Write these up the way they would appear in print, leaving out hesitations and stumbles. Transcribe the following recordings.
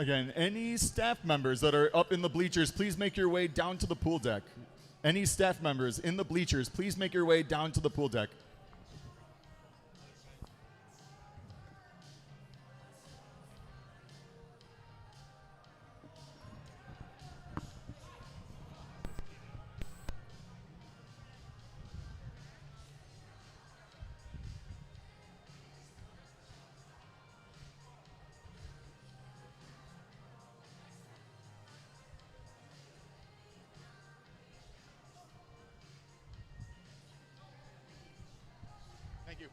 Again, any staff members that are up in the bleachers, please make your way down to the pool deck. Any staff members in the bleachers, please make your way down to the pool deck. Thank you.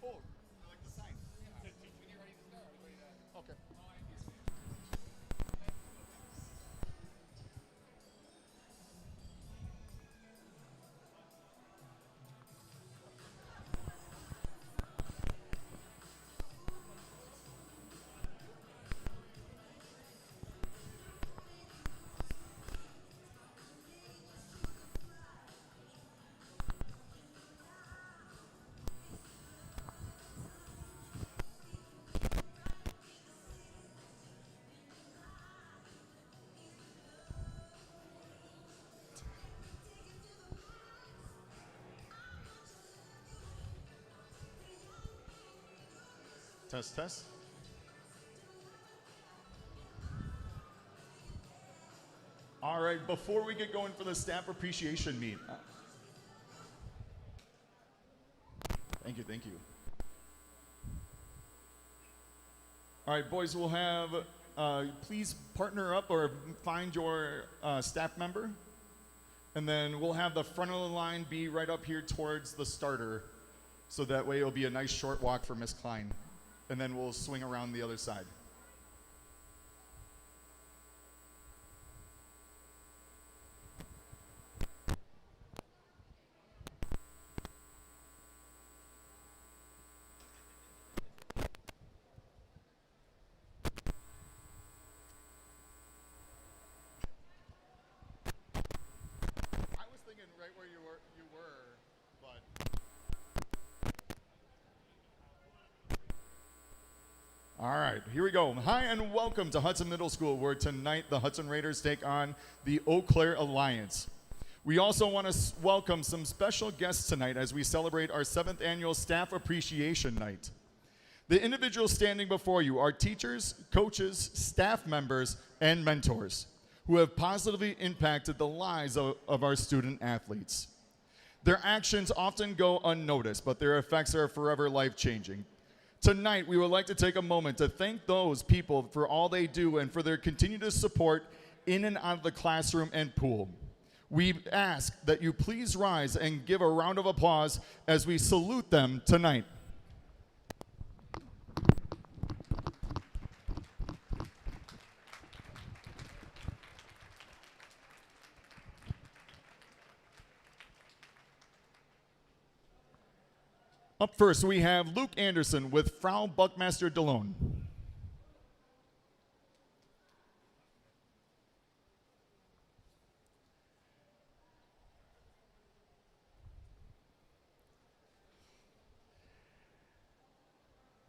Oh, I like the sign. Okay. Test, test. All right, before we get going for the staff appreciation meet. Thank you, thank you. All right, boys, we'll have, please partner up or find your staff member. And then we'll have the front of the line be right up here towards the starter. So that way it'll be a nice short walk for Miss Klein. And then we'll swing around the other side. I was thinking right where you were, but. All right, here we go. Hi and welcome to Hudson Middle School, where tonight the Hudson Raiders take on the Eau Claire Alliance. We also want to welcome some special guests tonight as we celebrate our 7th annual Staff Appreciation Night. The individuals standing before you are teachers, coaches, staff members, and mentors who have positively impacted the lives of our student athletes. Their actions often go unnoticed, but their effects are forever life-changing. Tonight, we would like to take a moment to thank those people for all they do and for their continued support in and out of the classroom and pool. We ask that you please rise and give a round of applause as we salute them tonight. Up first, we have Luke Anderson with Frau Buckmaster DeLone.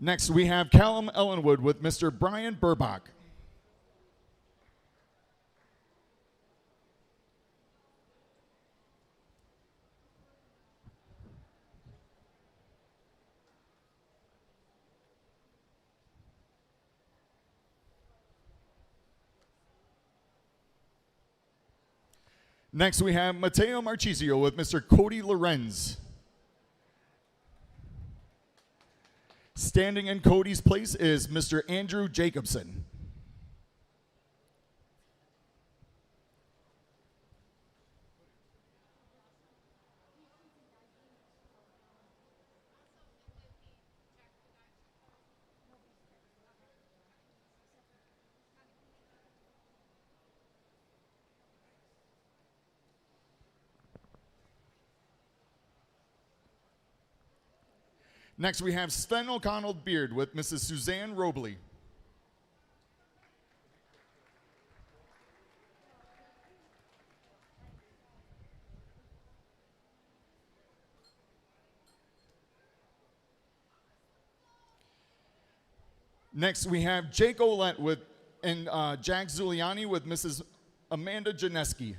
Next, we have Callum Ellenwood with Mr. Brian Burbach. Next, we have Matteo Marchisio with Mr. Cody Lorenz. Standing in Cody's place is Mr. Andrew Jacobson. Next, we have Sven O'Connell Beard with Mrs. Suzanne Robley. Next, we have Jake Olette and Jack Zuliani with Mrs. Amanda Janeski.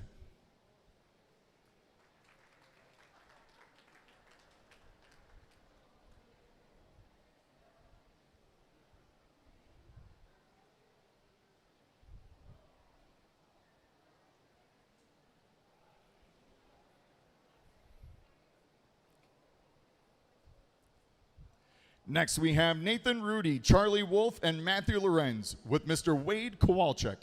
Next, we have Nathan Rudy, Charlie Wolf, and Matthew Lorenz with Mr. Wade Kowalczyk.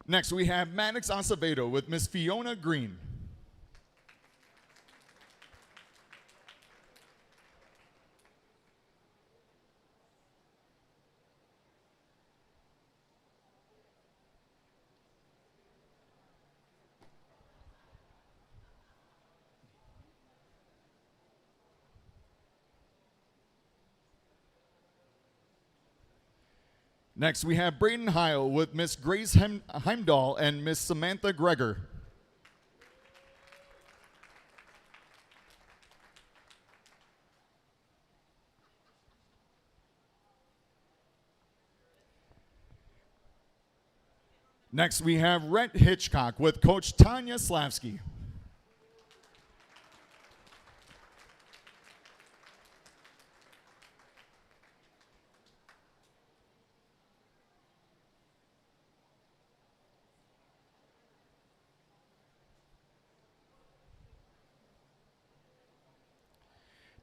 Next, we have Maddox Acevedo with Miss Fiona Green. Next, we have Braden Heil with Miss Grace Heimdahl and Miss Samantha Greger. Next, we have Rhett Hitchcock with Coach Tanya Slavsky.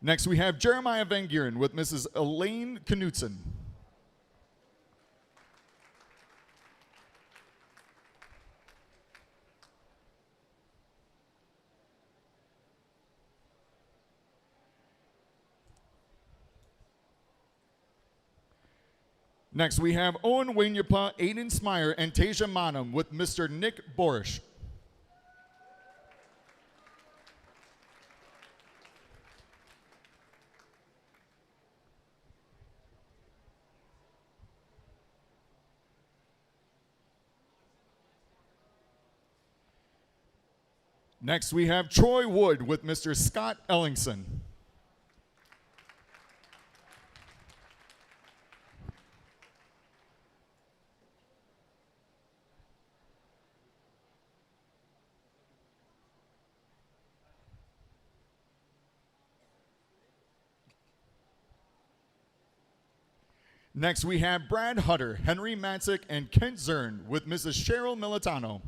Next, we have Jeremiah Van Gieren with Mrs. Elaine Knutson. Next, we have Owen Wanyapa, Aiden Smyer, and Tasia Monum with Mr. Nick Borish. Next, we have Troy Wood with Mr. Scott Ellingson. Next, we have Brad Hutter, Henry Matzik, and Kent Zern with Mrs. Cheryl Militano.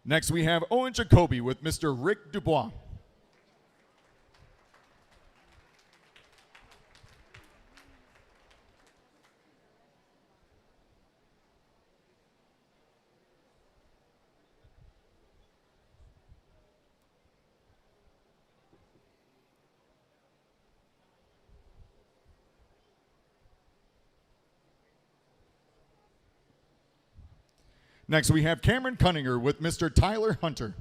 Next, we have Owen Jacoby with Mr. Rick Dubois. Next, we have Cameron Cunninger with Mr. Tyler Hunter.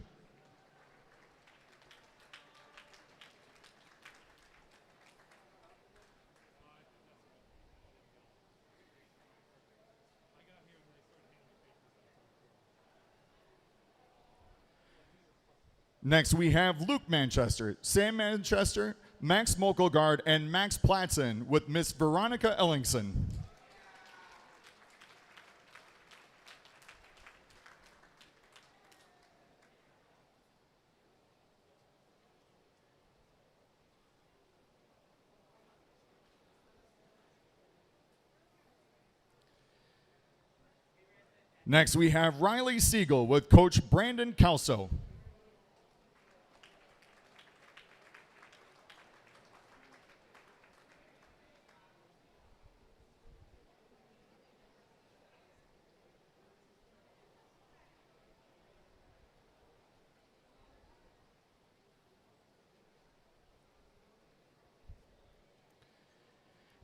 Next, we have Luke Manchester, Sam Manchester, Max Mokelgard, and Max Platson with Miss Veronica Ellingson. Next, we have Riley Siegel with Coach Brandon Calso.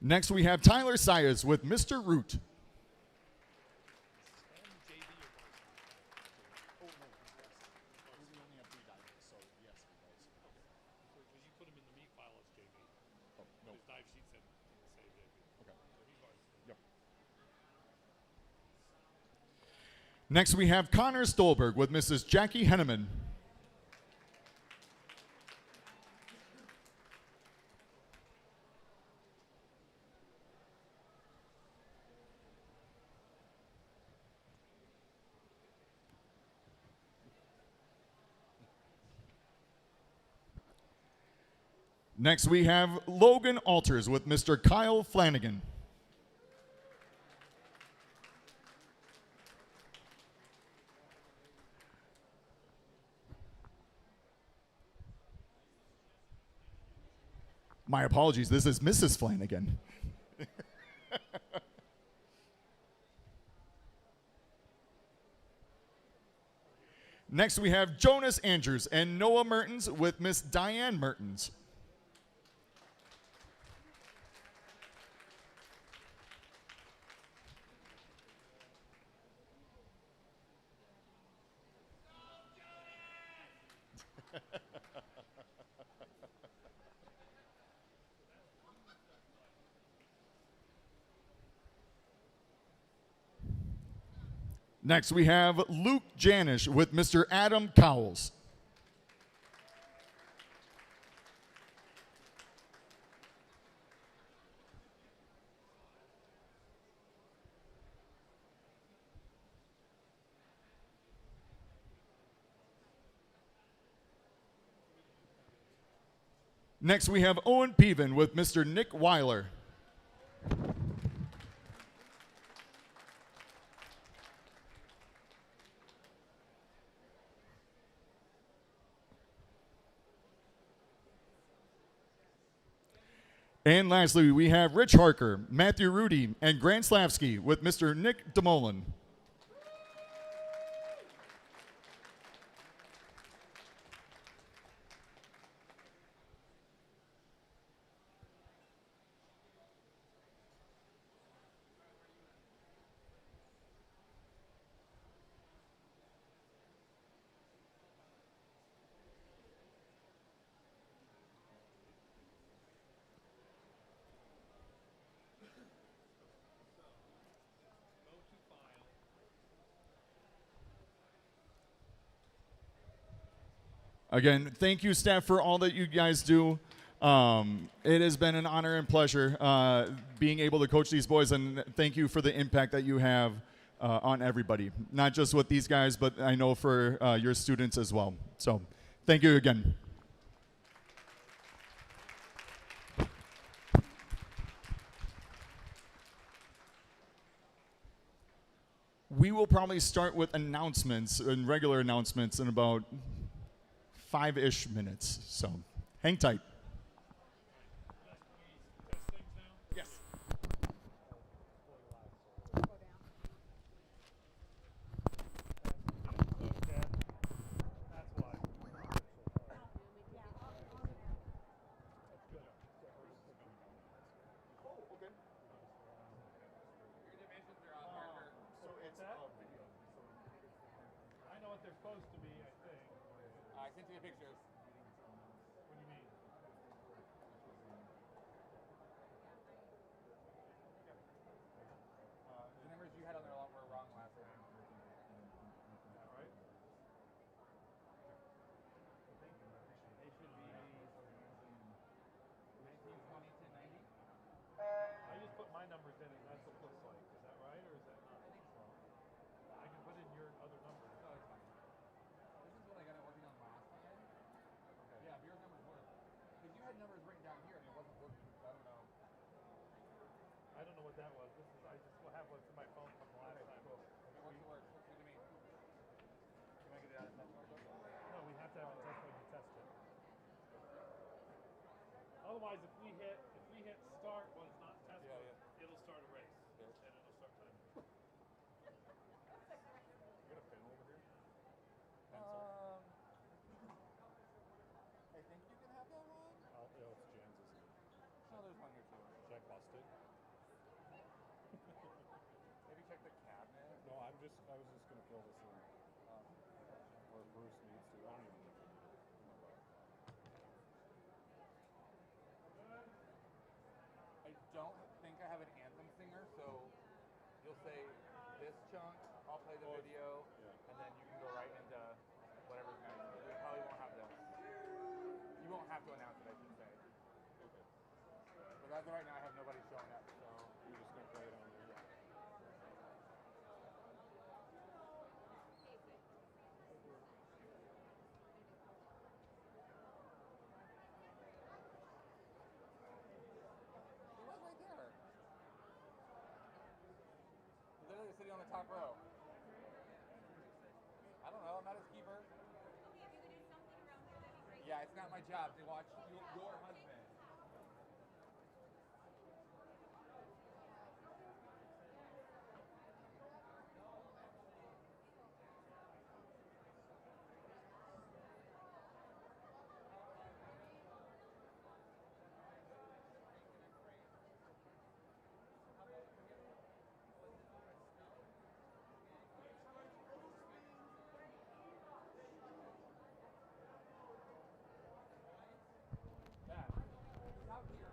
Next, we have Tyler Sayers with Mr. Root. Next, we have Connor Stolberg with Mrs. Jackie Henneman. Next, we have Logan Alters with Mr. Kyle Flanagan. My apologies, this is Mrs. Flanagan. Next, we have Jonas Andrews and Noah Mertens with Miss Diane Mertens. Next, we have Luke Janish with Mr. Adam Cowles. Next, we have Owen Peven with Mr. Nick Weiler. And lastly, we have Rich Harker, Matthew Rudy, and Grant Slavsky with Mr. Nick DeMolin. Again, thank you, staff, for all that you guys do. It has been an honor and pleasure being able to coach these boys, and thank you for the impact that you have on everybody, not just with these guys, but I know for your students as well. So thank you again. We will probably start with announcements and regular announcements in about 5-ish minutes, so hang tight. Yes. I know what they're supposed to be, I think. I sent you the pictures. What do you mean? The numbers you had on there were wrong last time. Is that right? Thank you. They should be 1920 to 90. I just put my numbers in, and that's what it looks like. Is that right, or is that not? I think so. I can put in your other numbers. No, it's fine. This is what I got it working on last time. Okay. Yeah, but your numbers work. Because you had numbers written down here and it wasn't working. So I don't know. I don't know what that was. This is I just have what's in my phone from the last time. Cool. If it works, it works. Looks good to me. You want to get it out of test mode? No, we have to have a test mode to test it. Otherwise, if we hit start when it's not test mode, it'll start a race. Okay. And it'll start timing. You got a pen over here? I think you can have that one. Oh, it's James, isn't it? No, there's one here too. Should I bust it? was just gonna fill this in where Bruce needs to. I don't even think we need it. I don't think I have an anthem singer, so you'll say this chunk, I'll play the video, and then you can go right into whatever's next. We probably won't have this. You won't have to announce it, I should say. Okay. But as of right now, I have nobody showing up, so You're just gonna play it on there. he was right there. He's literally sitting on the top row. I don't know, I'm not his keeper. Okay, if you could do something around there, that'd be great. Yeah, it's not my job to watch your husband. Yeah. Out here.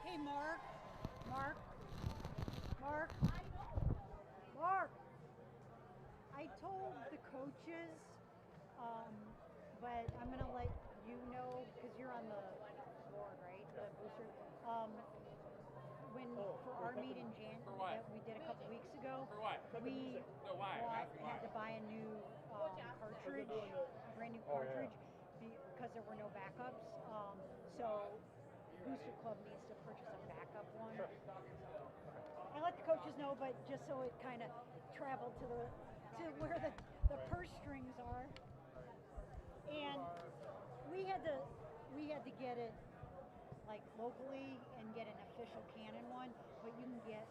Hey, Mark. Mark. Mark. Mark. I told the coaches, but I'm gonna let you know because you're on the board, right? The booster. When for our meet in Jan For what? that we did a couple weeks ago, For what? we No, why? I'm asking had why. to buy a new cartridge, a brand new cartridge, because there were no backups. So Booster Club needs to purchase a backup one. I let the coaches know, but just so it kind of traveled to where the purse strings are. And we had to get it like locally and get an official Canon one, but you can get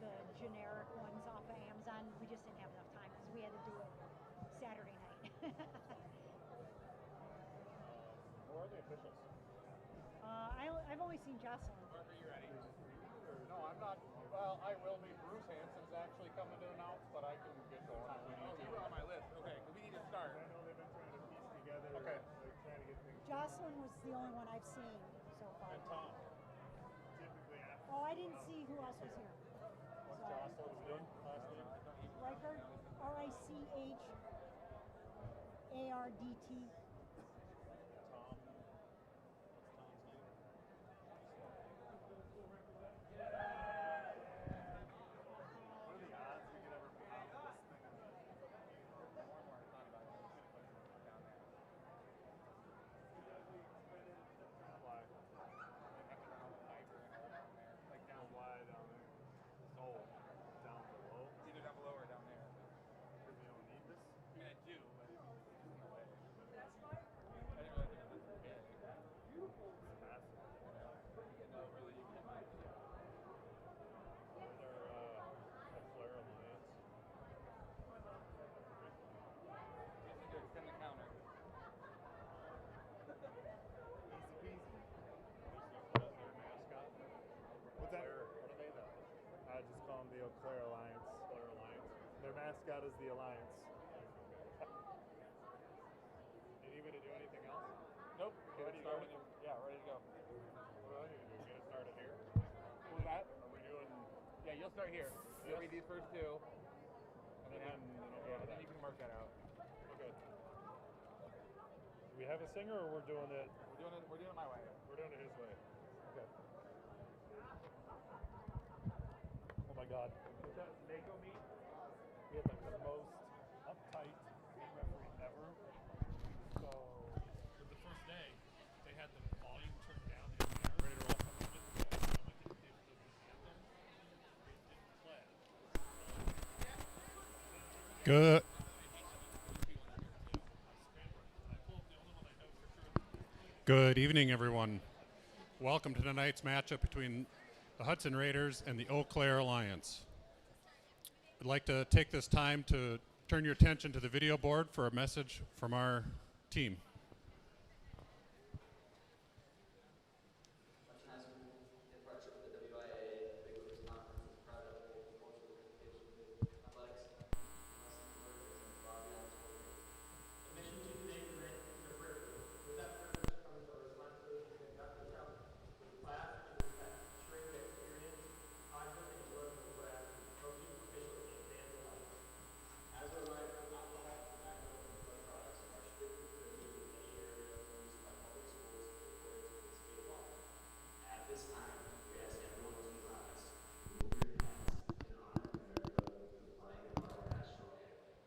the generic ones off of Amazon. We just didn't have enough time because we had to do it Saturday night. Who are the officials? I've only seen Jocelyn. Mark, are you ready? No, I'm not. Well, I will be. Bruce Hansen's actually coming to announce, but I can get the time we Oh, need you to. were on my list. Okay, we need to start. I know they've been trying to piece together. Okay. They're trying to get things. Jocelyn was the only one I've seen so far. And Tom. Typically after. Oh, I didn't see who else was here. What's So, Jocelyn's name? Last name? Reichard, Richardt. Tom. What's Tom's name? What are the odds we could ever put out this thing? More and more I thought about it. We should have put it down there. Why? They have to run all the fiber and all down there. Like down Why down there? Oh, down below? either down below or down there. Because we don't need this? I mean, I do, but it's just in the way. mascot is the Alliance. You need me to do anything else? Nope. Ready to Start go? when yeah, ready to go. What do I need to do? Get it started here? What was that? Are we doing? Yeah, you'll start here. You'll Yes. read these first two, and then, I'll then you can mark that out. Okay. Do we have a singer, or we're doing it? We're doing it my way. We're doing it his way. Okay. Oh my God. With that NACO meet, we had like the most uptight meet referee ever. So for the first day, they had the volume turned down in the air. Ready to roll. I went to the anthem. It play. Good. Good evening, everyone. Welcome to tonight's matchup between the Hudson Raiders and the Eau Claire Alliance. I'd like to take this time to turn your attention to the video board for a message from our team. Hudson High School, in partnership with the WIA, Big Leaguers Conference, is proud to uphold the culture of participation in athletics and lesson learned as a far beyond sport field. The mission to today tonight is a privilege. With that privilege comes a responsibility to conduct yourself with class and respect, ensuring that experience, positive and enjoyable interaction, coaching, officials, and fans alike. As a reminder, alcohol, tobacco, and drug products are strictly prohibited in any area used by public schools according to the state law. At this time, we ask everyone to rise, remove your hats, and honor America with the flag of our national anthem.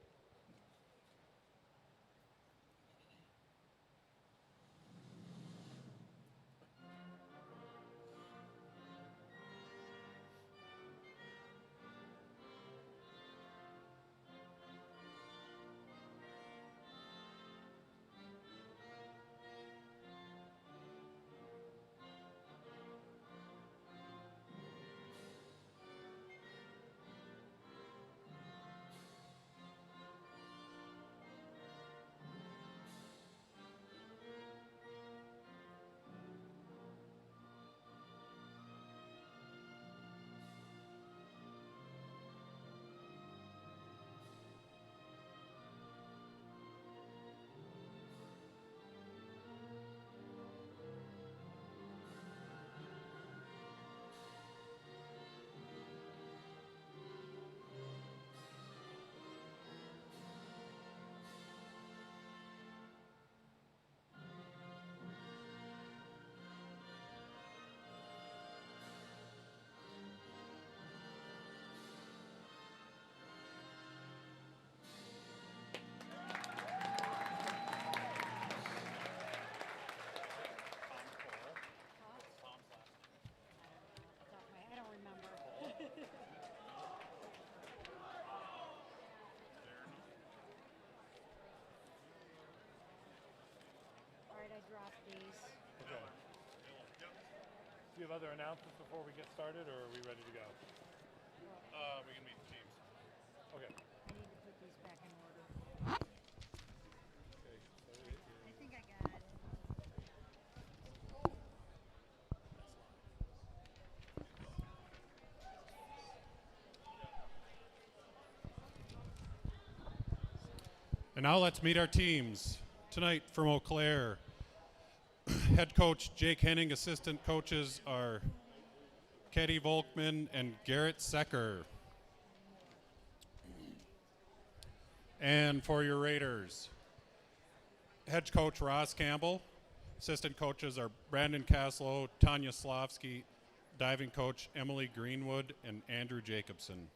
I don't remember. All right, I dropped these. Okay. Do you have other announcements before we get started, or are we ready to go? We can meet the teams. Okay. I need to put these back in order. Okay. So it is. I think I got it. And now let's meet our teams. Tonight from Eau Claire, head coach Jake Henning, assistant coaches are Ketty Volkman and Garrett Secker. And for your Raiders, head coach Ross Campbell, assistant coaches are Brandon Caslow, Tanya Slavsky, diving coach Emily Greenwood, and Andrew Jacobson.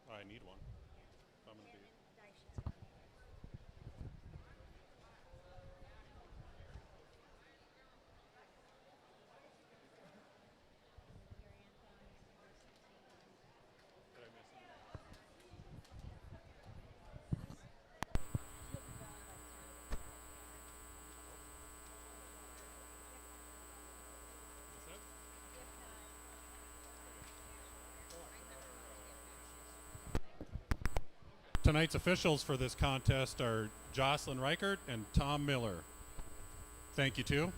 I need one. I'm gonna be. Did I miss it? What's that? Tonight's officials for this contest are Jocelyn Reichert and Tom Miller. Thank you, too.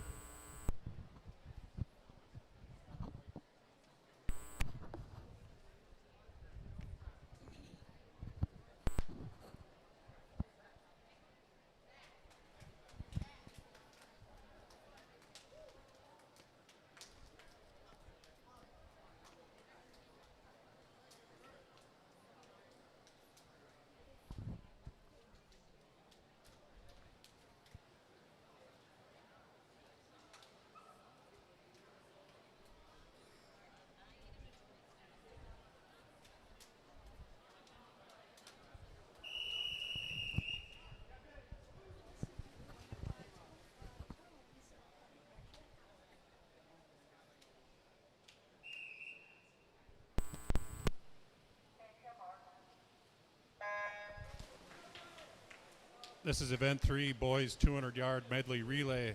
This is event 3, boys 200-yard medley relay.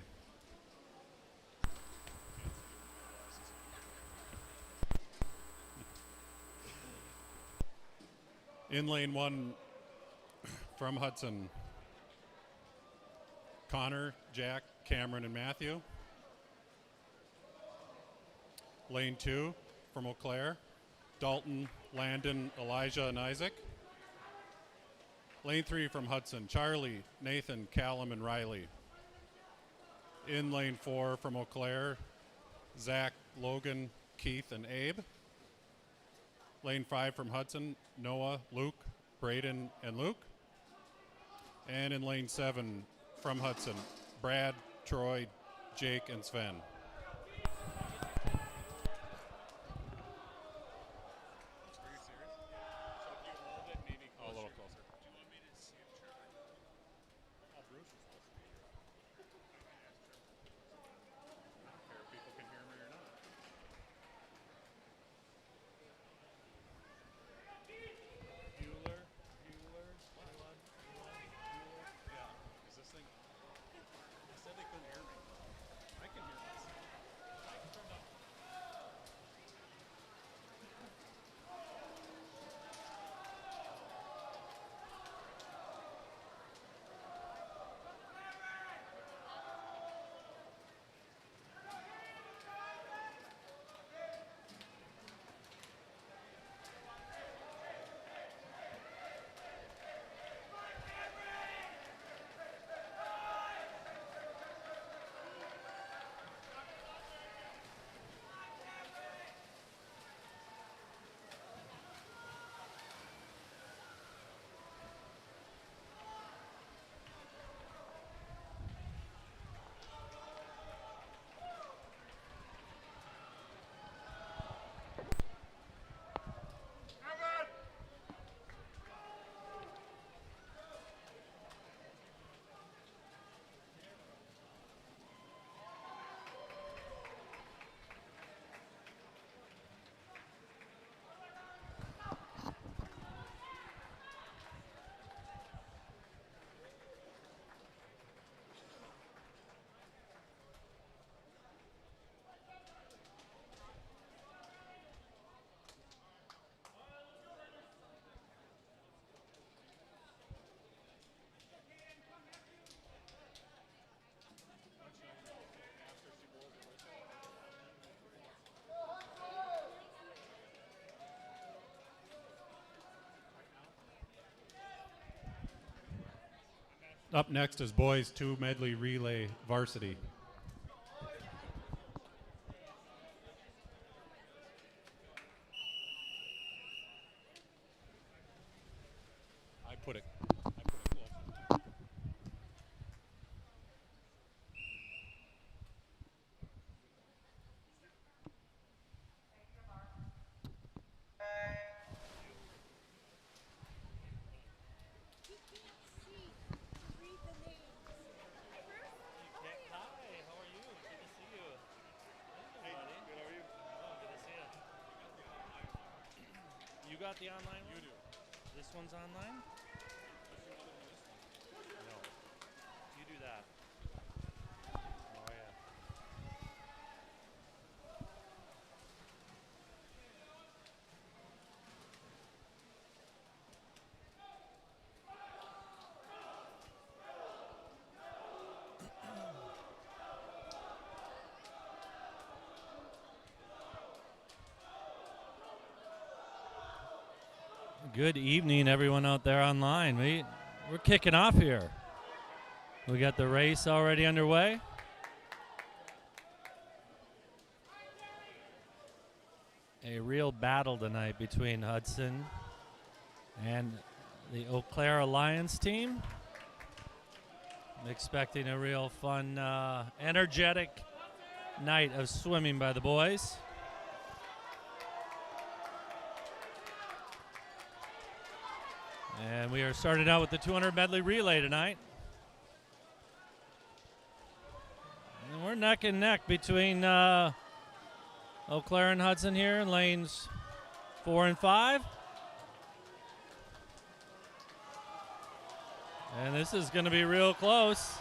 In lane 1 from Hudson, Connor, Jack, Cameron, and Matthew. Lane 2 from Eau Claire, Dalton, Landon, Elijah, and Isaac. Lane 3 from Hudson, Charlie, Nathan, Callum, and Riley. In lane 4 from Eau Claire, Zach, Logan, Keith, and Abe. Lane 5 from Hudson, Noah, Luke, Braden, and Luke. And in lane 7 from Hudson, Brad, Troy, Jake, and Sven. Up next is boys 2 medley relay varsity. I put it close. You got the online one? You do. This one's online? No. You do that. Oh, yeah. Good evening, everyone out there online. We're kicking off here. We got the race already underway. A real battle tonight between Hudson and the Eau Claire Alliance team. I'm expecting a real fun, energetic night of swimming by the boys. And we are starting out with the 200 medley relay tonight. And we're neck and neck between Eau Claire and Hudson here in lanes 4 and 5. And this is going to be real close.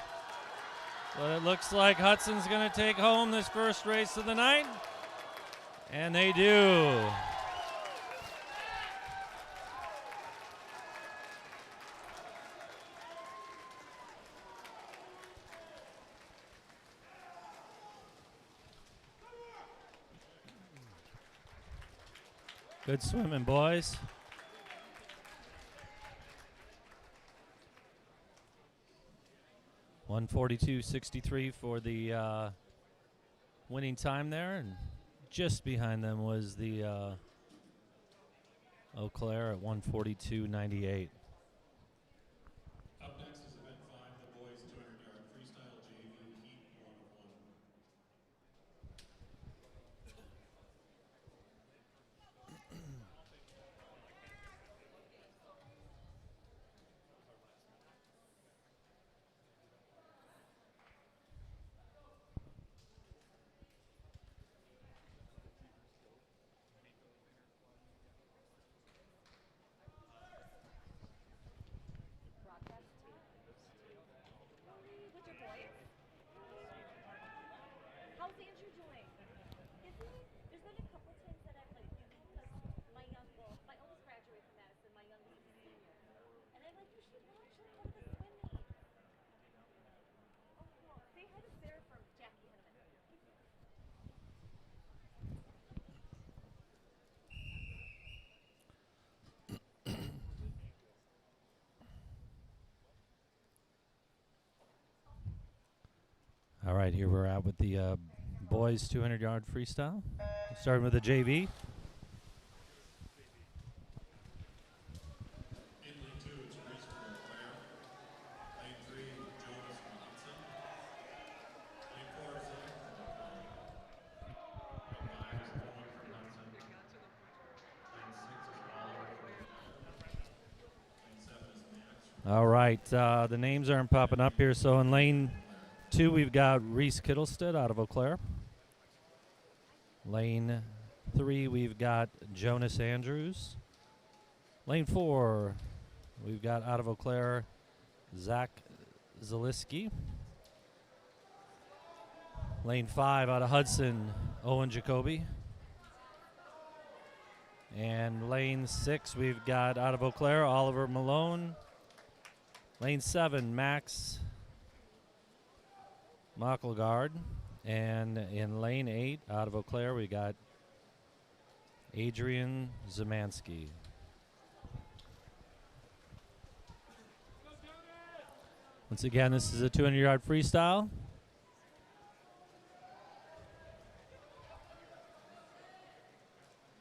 But it looks like Hudson's going to take home this first race of the night. And they do. Good swimming, boys. .142.63 for the winning time there, and just behind them was the Eau Claire at 142.98. Up next is event 5, the boys 200-yard freestyle JV heat 1 of 1. How's Andrew doing? Is he? There's been a couple times that I've like, because my my oldest graduated from Madison, my youngest is a senior, and I'm like, you should watch him go to the swim meet. Oh, cool. Say hi to Sarah from Jackie in a minute. All right, here we're at with the boys 200-yard freestyle. Starting with the JV. In lane 2, it's Reese from Eau Claire. Lane 3, Jonas from Hudson. Lane 4, Zach from Eau Claire. Lane 5 is Owen from Hudson. Lane 6 is Oliver from Eau Claire. Lane 7 is Max from All right, the names aren't popping up here. So in lane 2, we've got Reese Kittlestead out of Eau Claire. Lane 3, we've got Jonas Andrews. Lane 4, we've got out of Eau Claire, Zach Zaliski. Lane 5, out of Hudson, Owen Jacoby. And lane 6, we've got out of Eau Claire, Oliver Malone. Lane 7, Max Mockelgard. And in lane 8, out of Eau Claire, we got Adrian Zemansky. Once again, this is a 200-yard freestyle.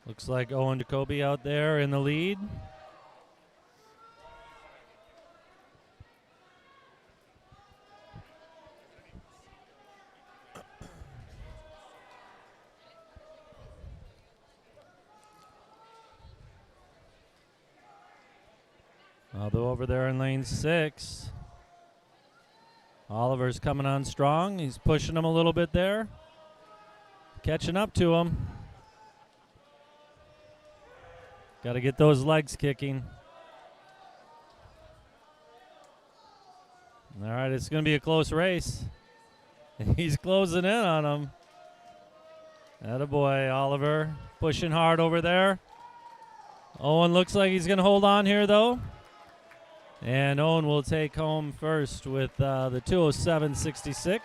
Looks like Owen Jacoby out there in the lead. Although over there in lane 6, Oliver's coming on strong. He's pushing him a little bit there. Catching up to him. Got to get those legs kicking. All right, it's going to be a close race. He's closing in on him. Attaboy, Oliver. Pushing hard over there. Owen looks like he's going to hold on here, though. And Owen will take home first with the 207.66.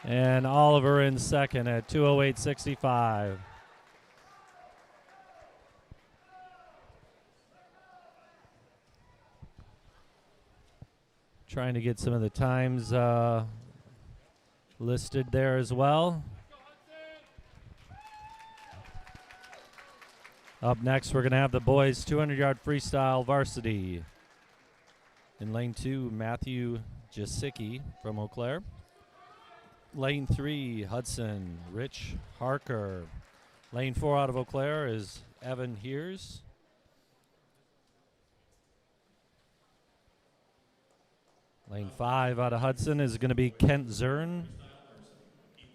And Oliver in second at 208.65. Trying to get some of the times listed there as well. Up next, we're going to have the boys 200-yard freestyle varsity. In lane 2, Matthew Jasicki from Eau Claire. Lane 3, Hudson, Rich Harker. Lane 4 out of Eau Claire is Evan Heers. Lane 5 out of Hudson is going to be Kent Zern.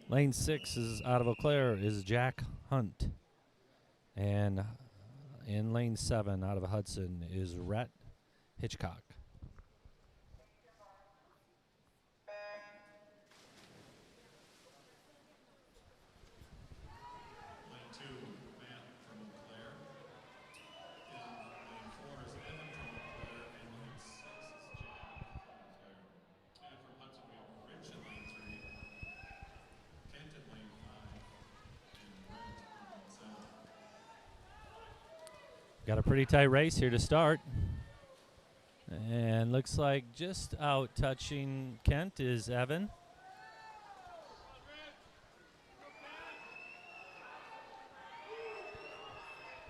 Lane 6 is out of Eau Claire is Jack Hunt. And in lane 7 out of Hudson is Rhett Hitchcock. Got a pretty tight race here to start. And looks like just out touching Kent is Evan.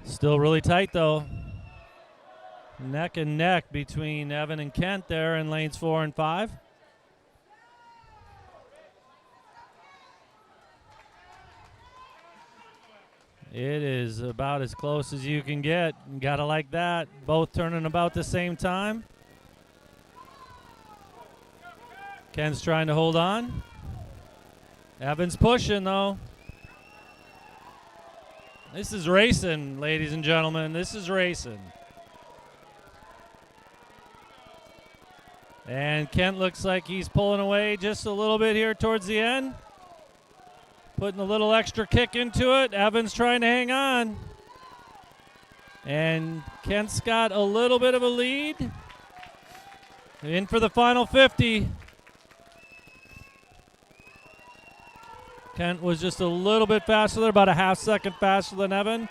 Still really tight though. Neck and neck between Evan and Kent there in lanes 4 and 5. It is about as close as you can get. Gotta like that. Both turning about the same time. Ken's trying to hold on. Evan's pushing though. This is racing, ladies and gentlemen. This is racing. And Kent looks like he's pulling away just a little bit here towards the end. Putting a little extra kick into it. Evan's trying to hang on. And Kent's got a little bit of a lead. In for the final 50. Kent was just a little bit faster there, about a half second faster than Evan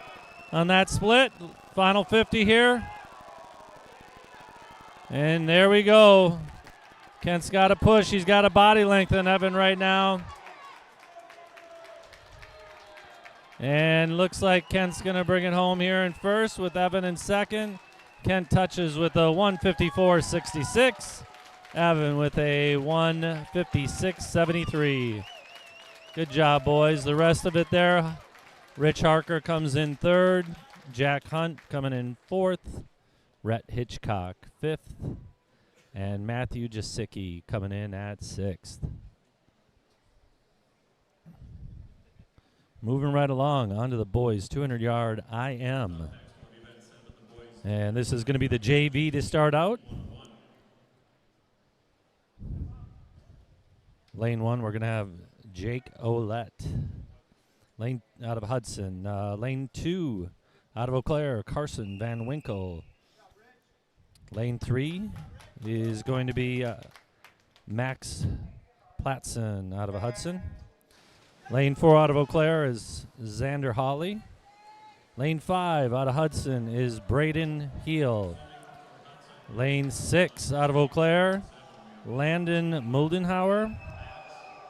on that split. Final 50 here. And there we go. Kent's got a push. He's got a body length on Evan right now. And looks like Kent's going to bring it home here in first with Evan in second. Kent touches with a 154.66. Evan with a 156.73. Good job, boys. The rest of it there. Rich Harker comes in third. Jack Hunt coming in fourth. Rhett Hitchcock fifth. And Matthew Jasicki coming in at sixth. Moving right along onto the boys 200-yard IM. And this is going to be the JV to start out. Lane 1, we're going to have Jake Olette. Lane out of Hudson. Lane 2 out of Eau Claire, Carson Van Winkle. Lane 3 is going to be Max Platson out of Hudson. Lane 4 out of Eau Claire is Xander Hawley. Lane 5 out of Hudson is Braden Heel. Lane 6 out of Eau Claire, Landon Muldenhauer.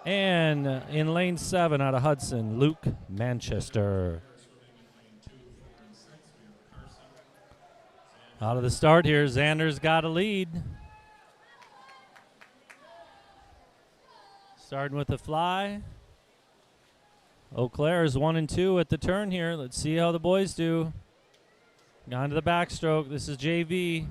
And in lane 7 out of Hudson, Luke Manchester. Out of the start here, Xander's got a lead. Starting with the fly. Eau Claire is 1 and 2 at the turn here. Let's see how the boys do. On to the backstroke. This is JV.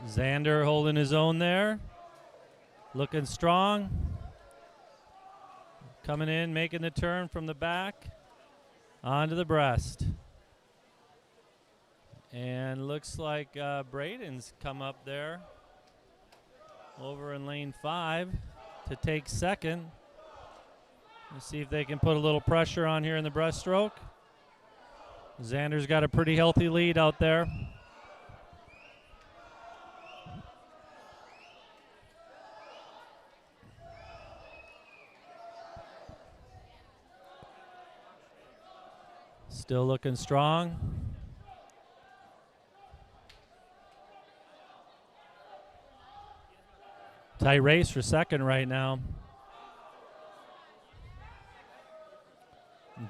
Xander holding his own there. Looking strong. Coming in, making the turn from the back onto the breast. And looks like Braden's come up there over in lane 5 to take second. Let's see if they can put a little pressure on here in the breaststroke. Xander's got a pretty healthy lead out there. Still looking strong. Tight race for second right now.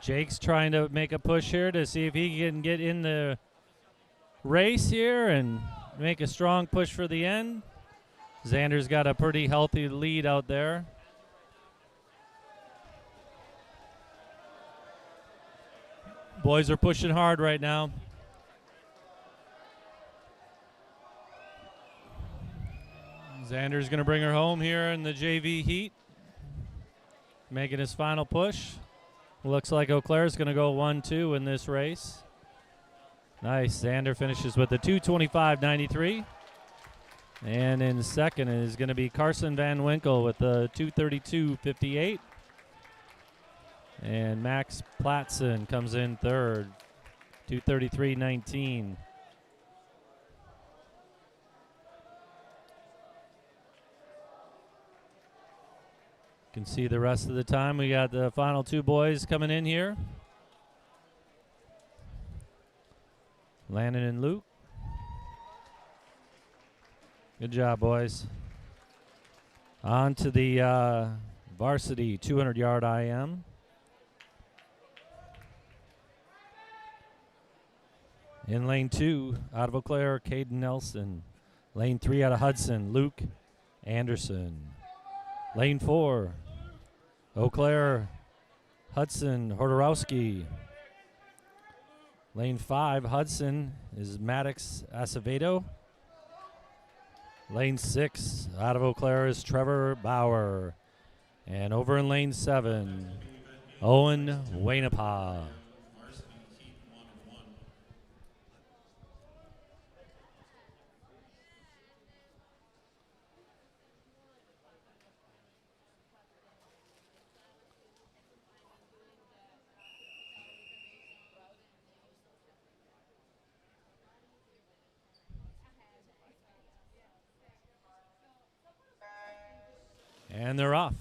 Jake's trying to make a push here to see if he can get in the race here and make a strong push for the end. Xander's got a pretty healthy lead out there. Boys are pushing hard right now. Xander's going to bring her home here in the JV heat, making his final push. Looks like Eau Claire's going to go 1-2 in this race. Nice. Xander finishes with a 2:25.93. And in second is going to be Carson Van Winkle with a 2:32.58. And Max Platson comes in third, 2:33.19. You can see the rest of the time. We got the final two boys coming in here. Landon and Luke. Good job, boys. On to the varsity 200-yard IM. In lane 2, out of Eau Claire, Caden Nelson. Lane 3 out of Hudson, Luke Anderson. Lane 4, Eau Claire, Hudson Hodorowski. Lane 5, Hudson, is Maddox Acevedo. Lane 6, out of Eau Claire, is Trevor Bauer. And over in lane 7, Owen Wainapa. And they're off.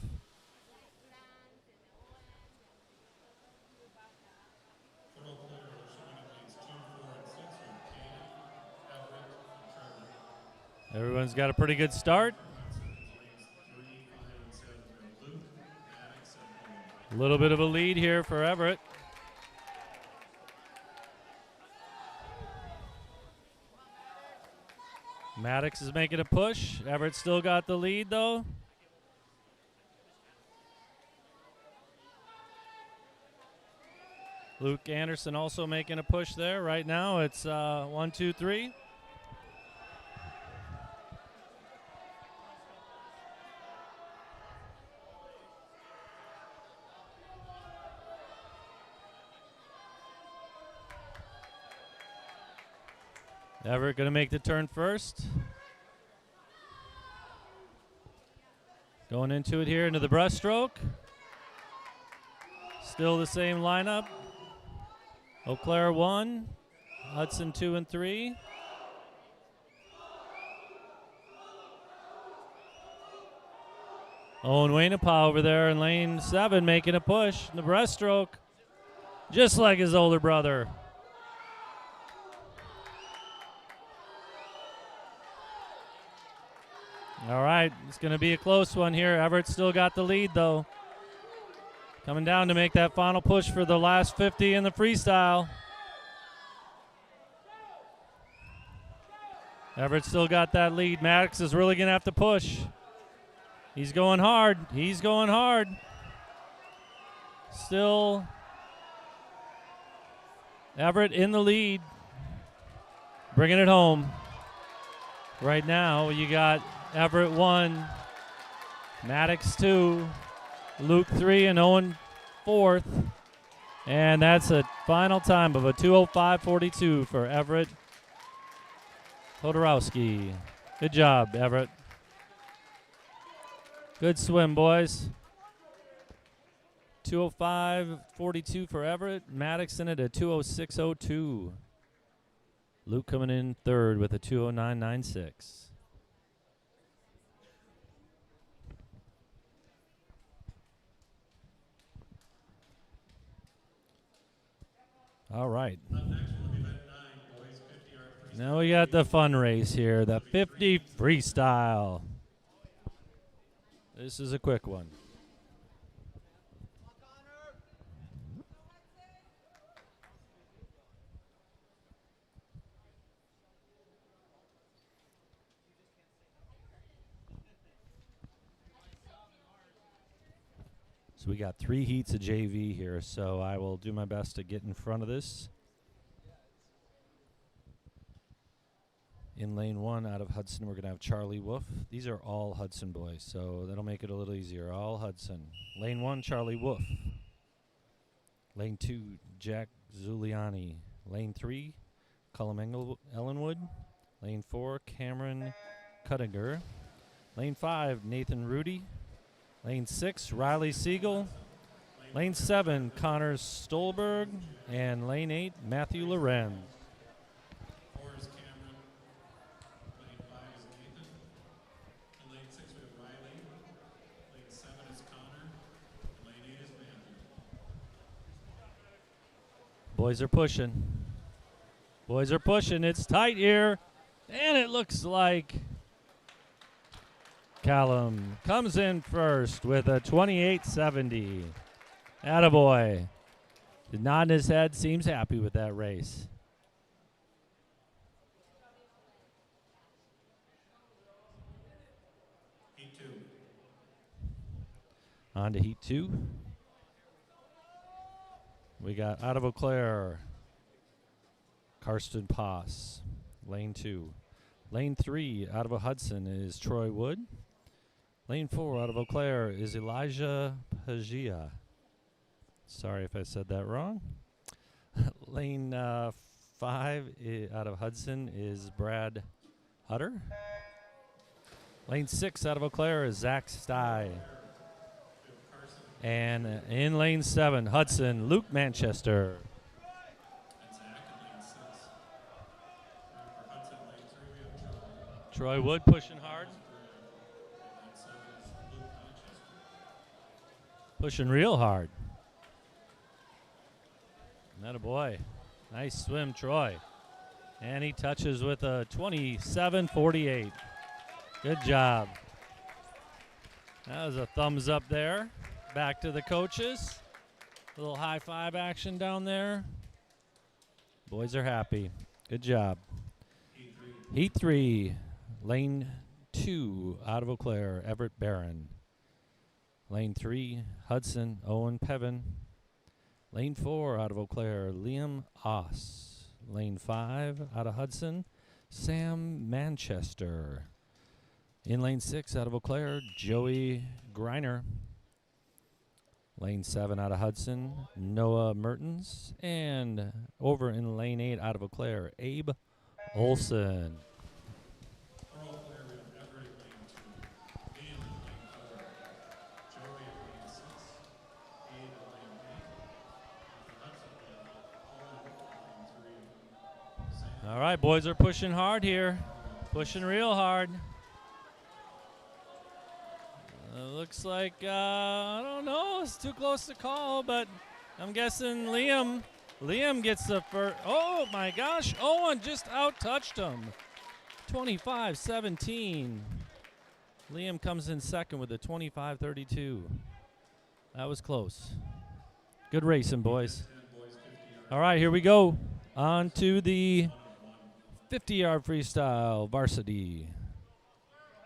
Everyone's got a pretty good start. A little bit of a lead here for Everett. Maddox is making a push. Everett still got the lead, though. Luke Anderson also making a push there. Right now it's 1, 2, 3. Everett going to make the turn first. Going into it here into the breaststroke. Still the same lineup. Eau Claire 1, Hudson 2 and 3. Owen Wainapa over there in lane 7 making a push in the breaststroke, just like his older brother. All right, it's going to be a close one here. Everett still got the lead, though. Coming down to make that final push for the last 50 in the freestyle. Everett still got that lead. Maddox is really going to have to push. He's going hard. He's going hard. Still Everett in the lead. Bringing it home. Right now you got Everett 1, Maddox 2, Luke 3, and Owen 4th. And that's a final time of a 2:05.42 for Everett Hodorowski. Good job, Everett. Good swim, boys. 205.42 for Everett. Maddox in it at 206.02. Luke coming in third with a 209.96. All right. Now we got the fun race here, the 50 freestyle. This is a quick one. So we got 3 heats of JV here, so I will do my best to get in front of this. In lane 1 out of Hudson, we're going to have Charlie Wolf. These are all Hudson boys, so that'll make it a little easier. All Hudson. Lane 1, Charlie Wolf. Lane 2, Jack Zuliani. Lane 3, Cullum Ellenwood. Lane 4, Cameron Cuttinger. Lane 5, Nathan Rudy. Lane 6, Riley Siegel. Lane 7, Connor Stolberg. And lane 8, Matthew Lorenz. 4 is Cameron. Lane 5 is Nathan. In lane 6 we have Riley. Lane 7 is Connor. And lane 8 is Matthew. Boys are pushing. Boys are pushing. It's tight here. And it looks like Callum comes in first with a 28.70. Attaboy. The nod in his head, seems happy with that race. Heat 2. On to heat 2. We got out of Eau Claire, Karsten Pass, lane 2. Lane 3 out of Hudson is Troy Wood. Lane 4 out of Eau Claire is Elijah Pagia. Sorry if I said that wrong. Lane 5 out of Hudson is Brad Hutter. Lane 6 out of Eau Claire is Zach Stye. And in lane 7, Hudson, Luke Manchester. And Zach in lane 6. For Hudson, lane 3 we have Joe. Troy Wood pushing hard. Lane 7 is Luke Manchester. Pushing real hard. Attaboy. Nice swim, Troy. And he touches with a 27.48. Good job. That was a thumbs up there. Back to the coaches. A little high five action down there. Boys are happy. Good job. Heat 3. Lane 2 out of Eau Claire, Everett Barron. Lane 3, Hudson, Owen Pevin. Lane 4 out of Eau Claire, Liam Oss. Lane 5 out of Hudson, Sam Manchester. In lane 6 out of Eau Claire, Joey Griner. Lane 7 out of Hudson, Noah Mertens. And over in lane 8 out of Eau Claire, Abe Olson. For Eau Claire we have Everett in lane 2. Ian in lane 4. Joey in lane 6. Abe in lane 8. For Hudson we have Owen in lane 3. Sam. All right, boys are pushing hard here. Pushing real hard. Looks like, I don't know, it's too close to call, but I'm guessing Liam gets the first. Oh my gosh, Owen just out-touched him. 25-17. Liam comes in second with a 25-32. That was close. Good racing, boys. All right, here we go. On to the 50-yard freestyle varsity.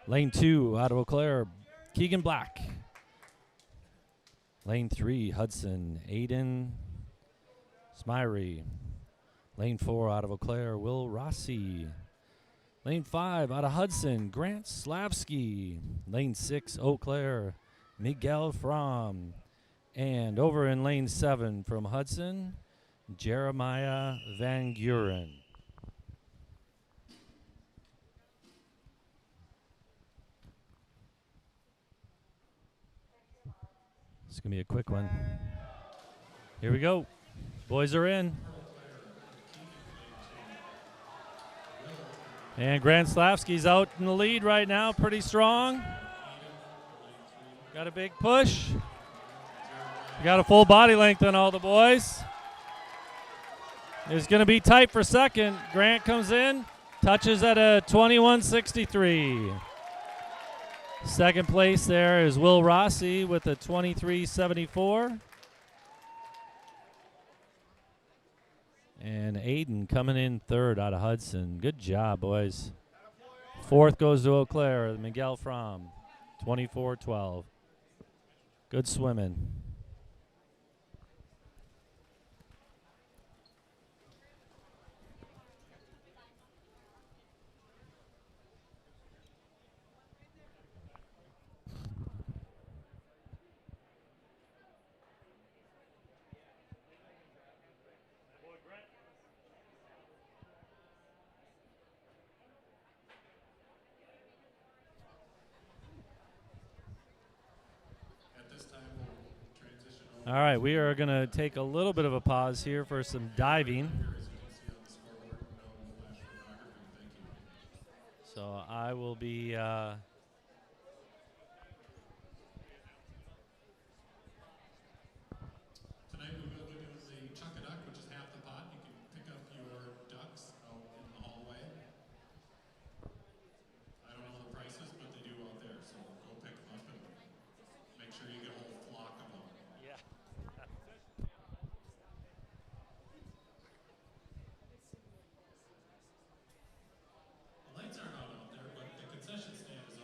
Lane 2 out of Eau Claire, Keegan Black. Lane 3, Hudson, Aiden Smyrie. Lane 4 out of Eau Claire, Will Rossi. Lane 5 out of Hudson, Grant Slavsky. Lane 6, Eau Claire, Miguel Fromm. And over in lane 7 from Hudson, Jeremiah Van Guren. It's going to be a quick one. Here we go. Boys are in. And Grant Slavsky's out in the lead right now, pretty strong. Got a big push. Got a full body length on all the boys. It's going to be tight for second. Grant comes in, touches at a 21.63. Second place there is Will Rossi with a 23.74. And Aiden coming in third out of Hudson. Good job, boys. Fourth goes to Eau Claire, Miguel Fromm, 24.12. Good swimming. All right, we are going to take a little bit of a pause here for some diving. So I will be Tonight we will be doing the chuck-a-duck, which is half the pot. You can pick up your ducks out in the hallway. I don't know the prices, but they do out there, so go pick them up and make sure you get a whole flock of them. Yeah. The lights aren't out there, but the concession stand is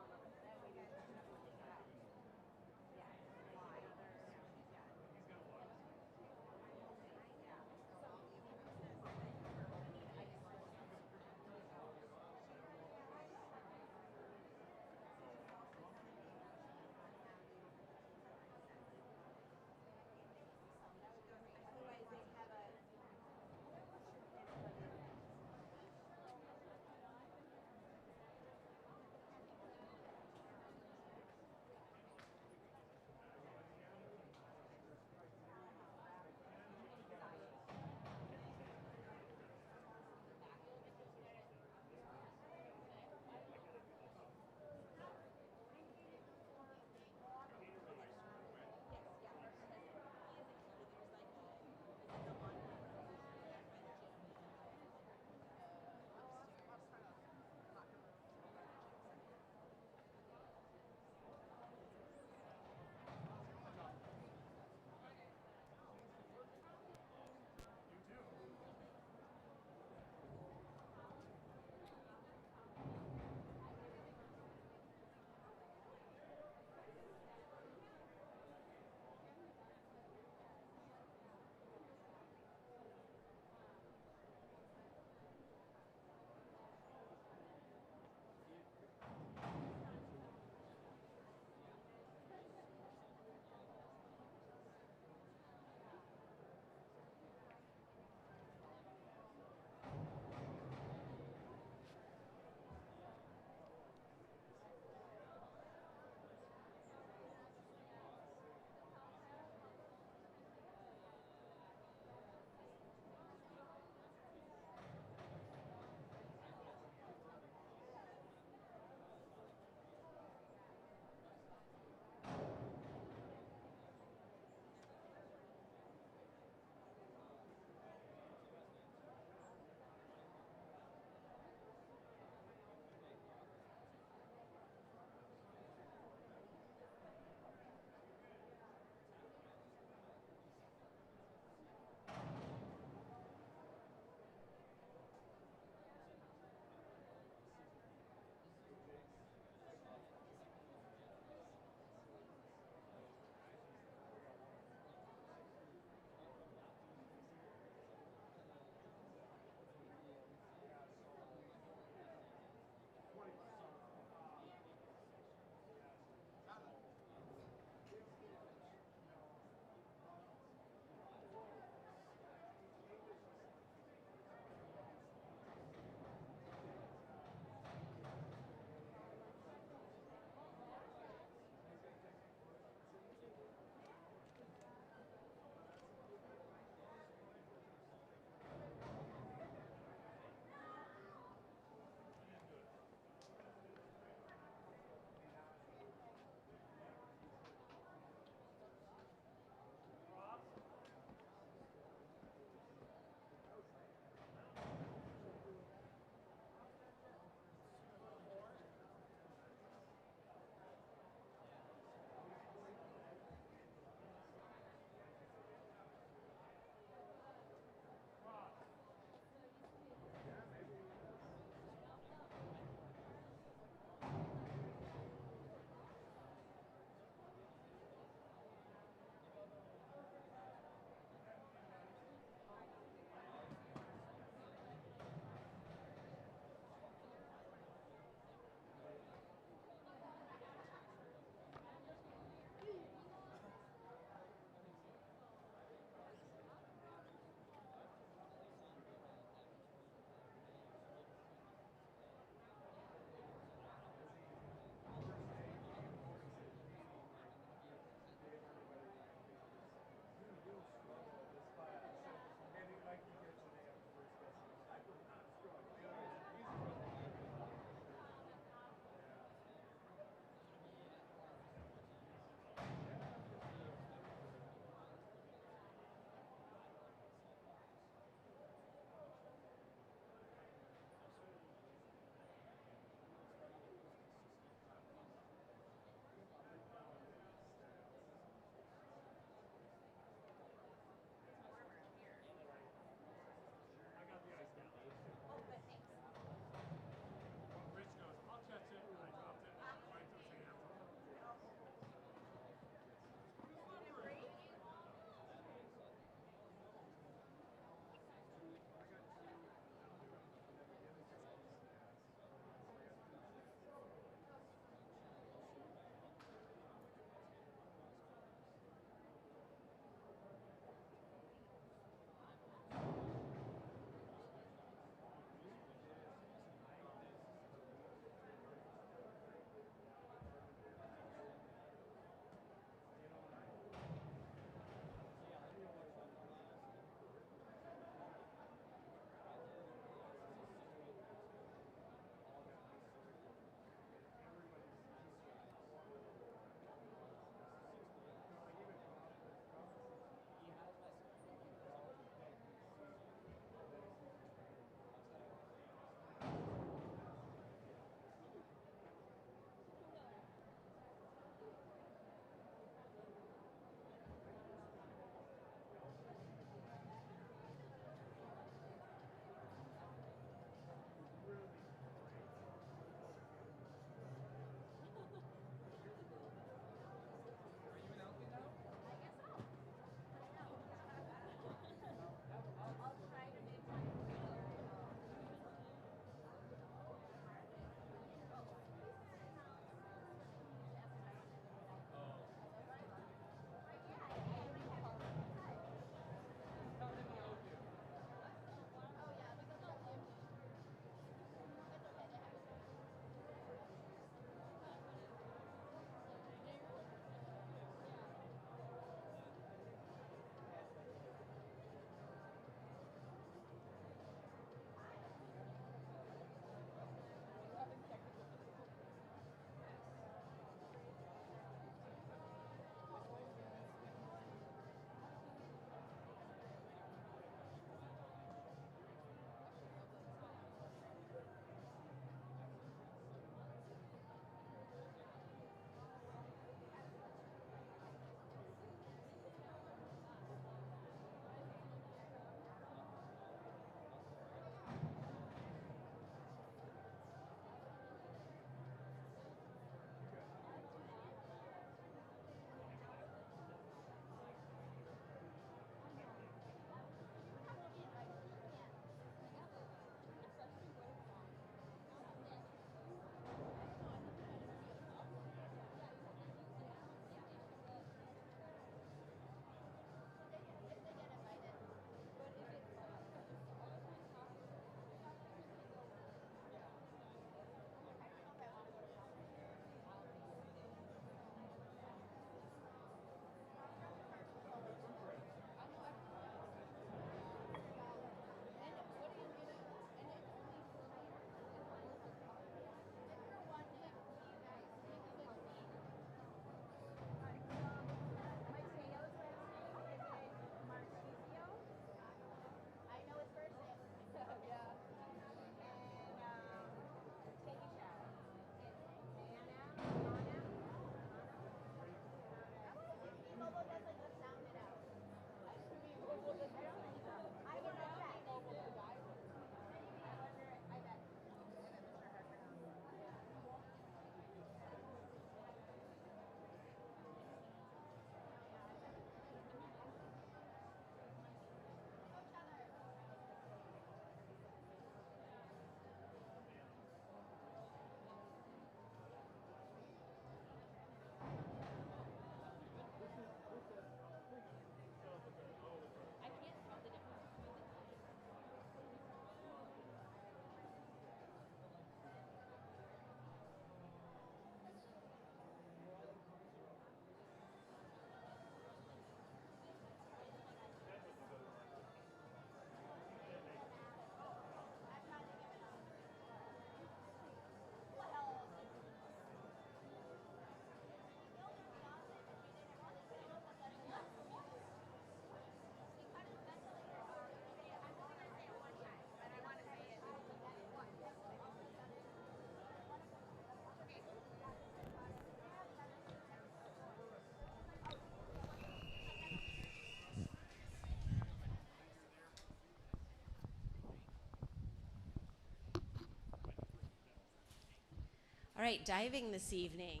right, diving this evening.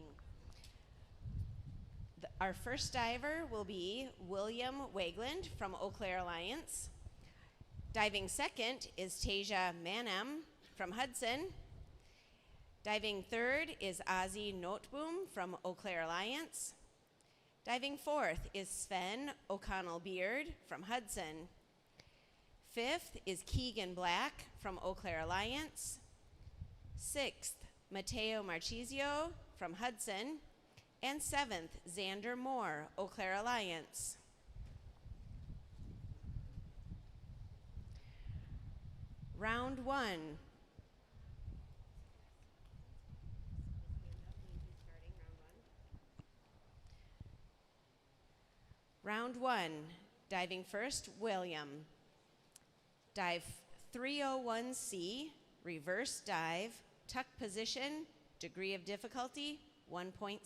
Our first diver will be William Wagland from Eau Claire Alliance. Diving second is Tasia Manam from Hudson. Diving third is Ozzy Noteboom from Eau Claire Alliance. Diving fourth is Sven O'Connell Beard from Hudson. Fifth is Keegan Black from Eau Claire Alliance. Sixth, Mateo Marchizio from Hudson. And seventh, Xander Moore, Eau Claire Alliance. Round one. Round one, diving first, William. Dive 301C, reverse dive, tuck position, degree of difficulty, 1.6.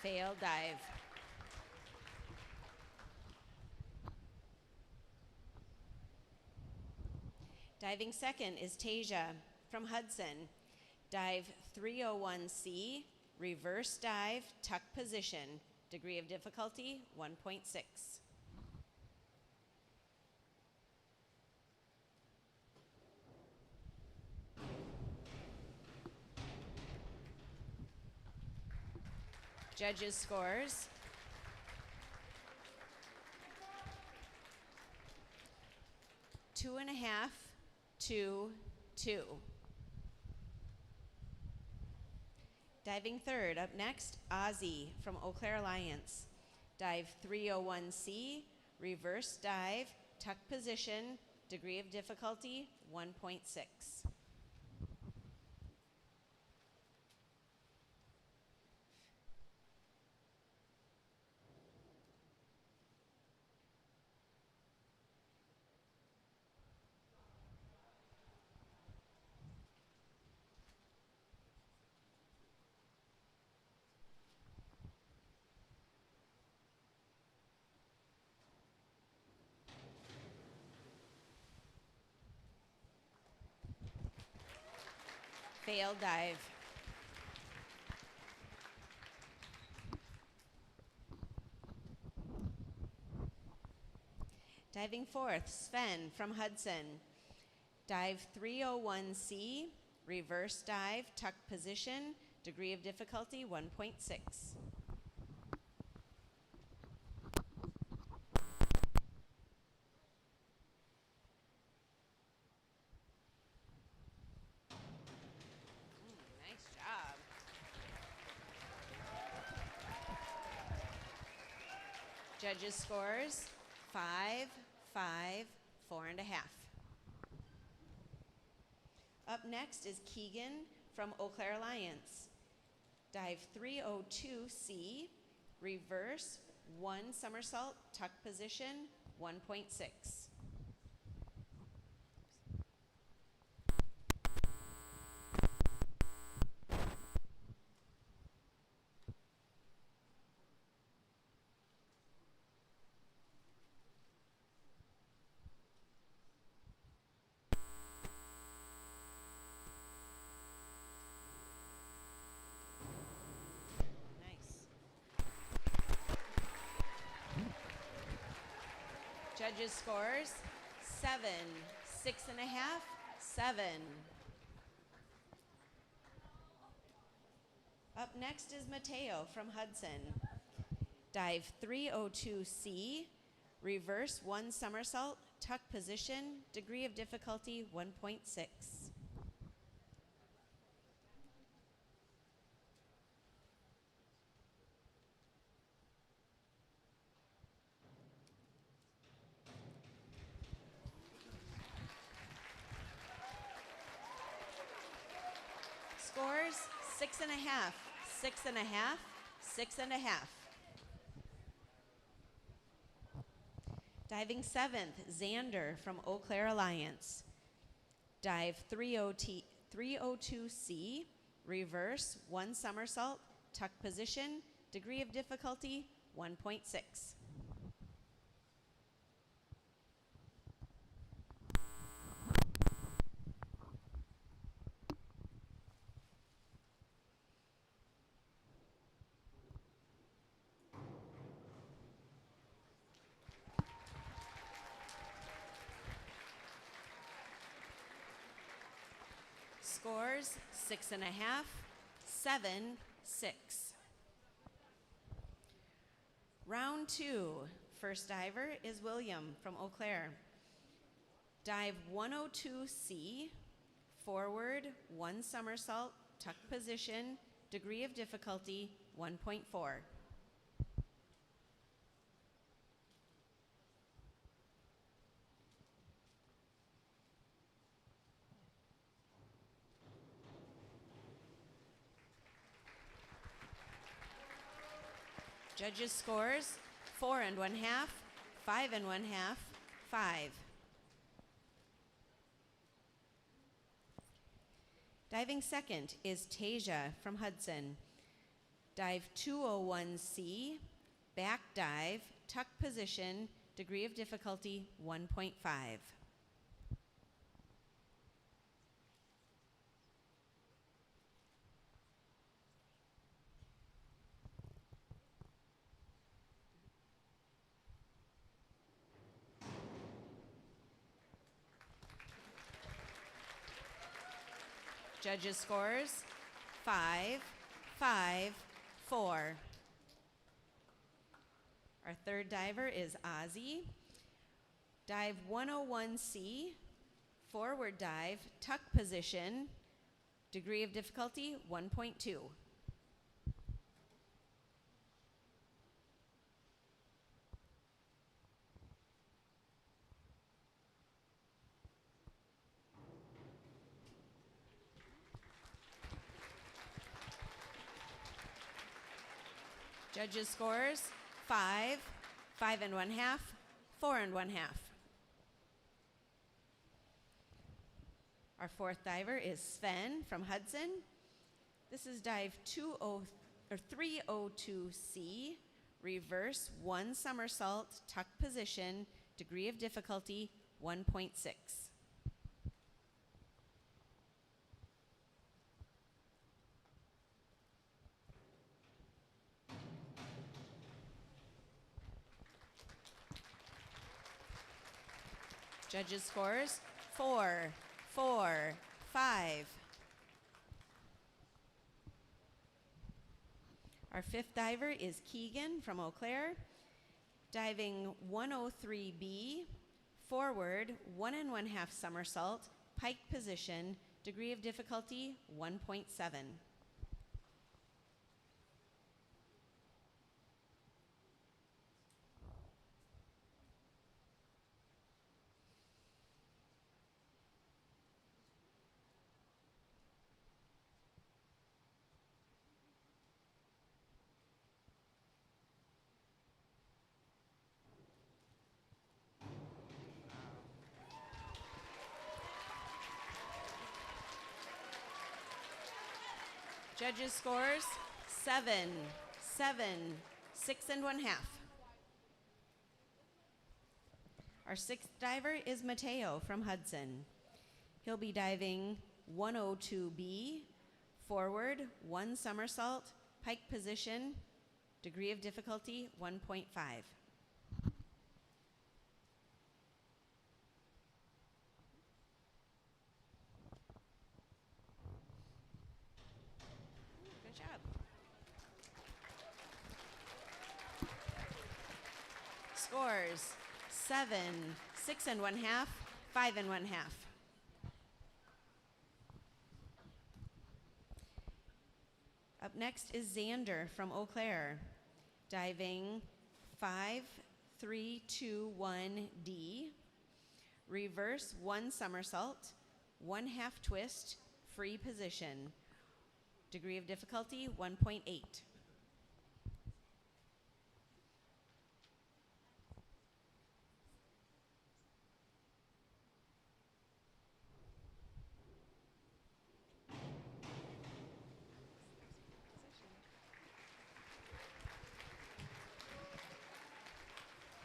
Failed dive. Diving second is Tasia from Hudson. Dive 301C, reverse dive, tuck position, degree of difficulty, 1.6. Judges' scores. Two and a half, 2, 2. Diving third, up next, Ozzy from Eau Claire Alliance. Dive 301C, reverse dive, tuck position, degree of difficulty, 1.6. Failed dive. Diving fourth, Sven from Hudson. Dive 301C, reverse dive, tuck position, degree of difficulty, 1.6. Nice job. Judges' scores, 5, 5, 4.5. Up next is Keegan from Eau Claire Alliance. Dive 302C, reverse, 1 somersault, tuck position, 1.6. Nice. Judges' scores, 7, 6.5, 7. Up next is Mateo from Hudson. Dive 302C, reverse 1 somersault, tuck position, degree of difficulty 1.6. 6 and a half, 6 and a half, 6 and a half. Diving 7th, Xander from Eau Claire Alliance. Dive 302C, reverse, 1 somersault, tuck position, degree of difficulty, 1.6. Scores 6 and a half, 7, 6. Round 2. First diver is William from Eau Claire. Dive 102C, forward, 1 somersault, tuck position, degree of difficulty, 1.4. Judges' scores 4 and 1/2, 5 and 1/2, 5. Diving 2nd is Tasia from Hudson. Dive 201C, back dive, tuck position, degree of difficulty 1.5. Judges' scores 5, 5, 4. Our third diver is Ozzy. Dive 101C, forward dive, tuck position, degree of difficulty 1.2. Judges' scores 5, 5 and 1/2, 4 and 1/2. Our fourth diver is Sven from Hudson. This is dive 302C, reverse, 1 somersault, tuck position, degree of difficulty 1.6. Judges' scores 4, 4, 5. Our fifth diver is Keegan from Eau Claire. Diving 103B, forward, 1 and 1/2 somersault, pike position, degree of difficulty 1.7. Judges' scores 7, 7, 6 and 1/2. Our sixth diver is Mateo from Hudson. He'll be diving 102B, forward, 1 somersault, pike position, degree of difficulty 1.5. Good job. Scores 7, 6 and 1/2, 5 and 1/2. Up next is Xander from Eau Claire, diving 5321D, reverse, 1 somersault, 1/2 twist, free position, Degree of difficulty 1.8.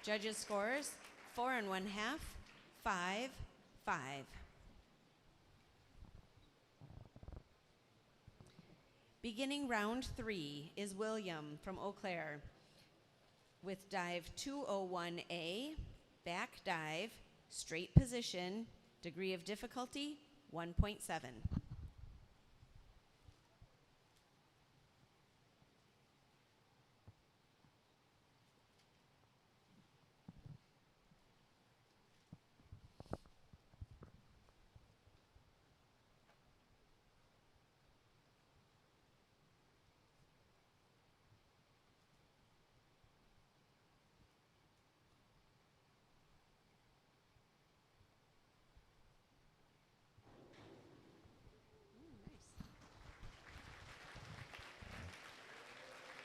Judges' scores 4 1/2, 5, 5. Beginning round 3 is William from Eau Claire with dive 201A, back dive, straight position, degree of difficulty 1.7.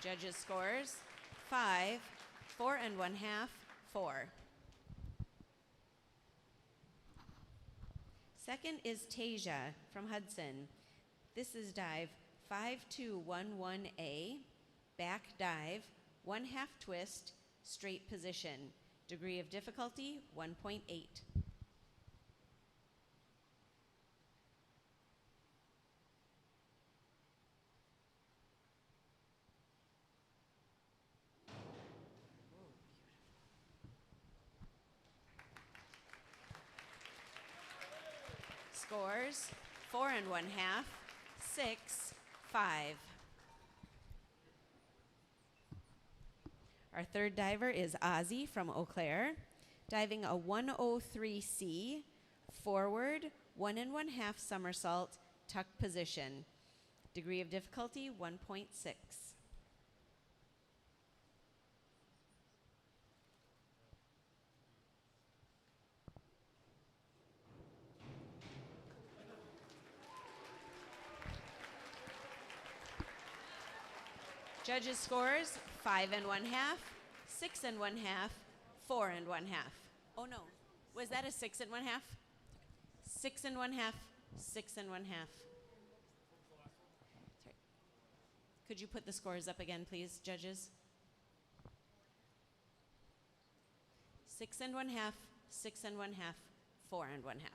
Judges' scores 5, 4 1/2, 4. Second is Tasia from Hudson. This is dive 5211A, back dive, 1/2 twist, straight position. Degree of difficulty 1.8. Scores 4 1/2, 6, 5. Our third diver is Ozzy from Eau Claire, diving a 103C, forward, 1 1/2 somersault, tuck position. Degree of difficulty 1.6. Judges' scores 5 1/2, 6 1/2, 4 1/2. Oh no, was that a 6 1/2? 6 1/2, 6 1/2. Sorry. Could you put the scores up again, please, judges? 6 1/2, 6 1/2, 4 1/2.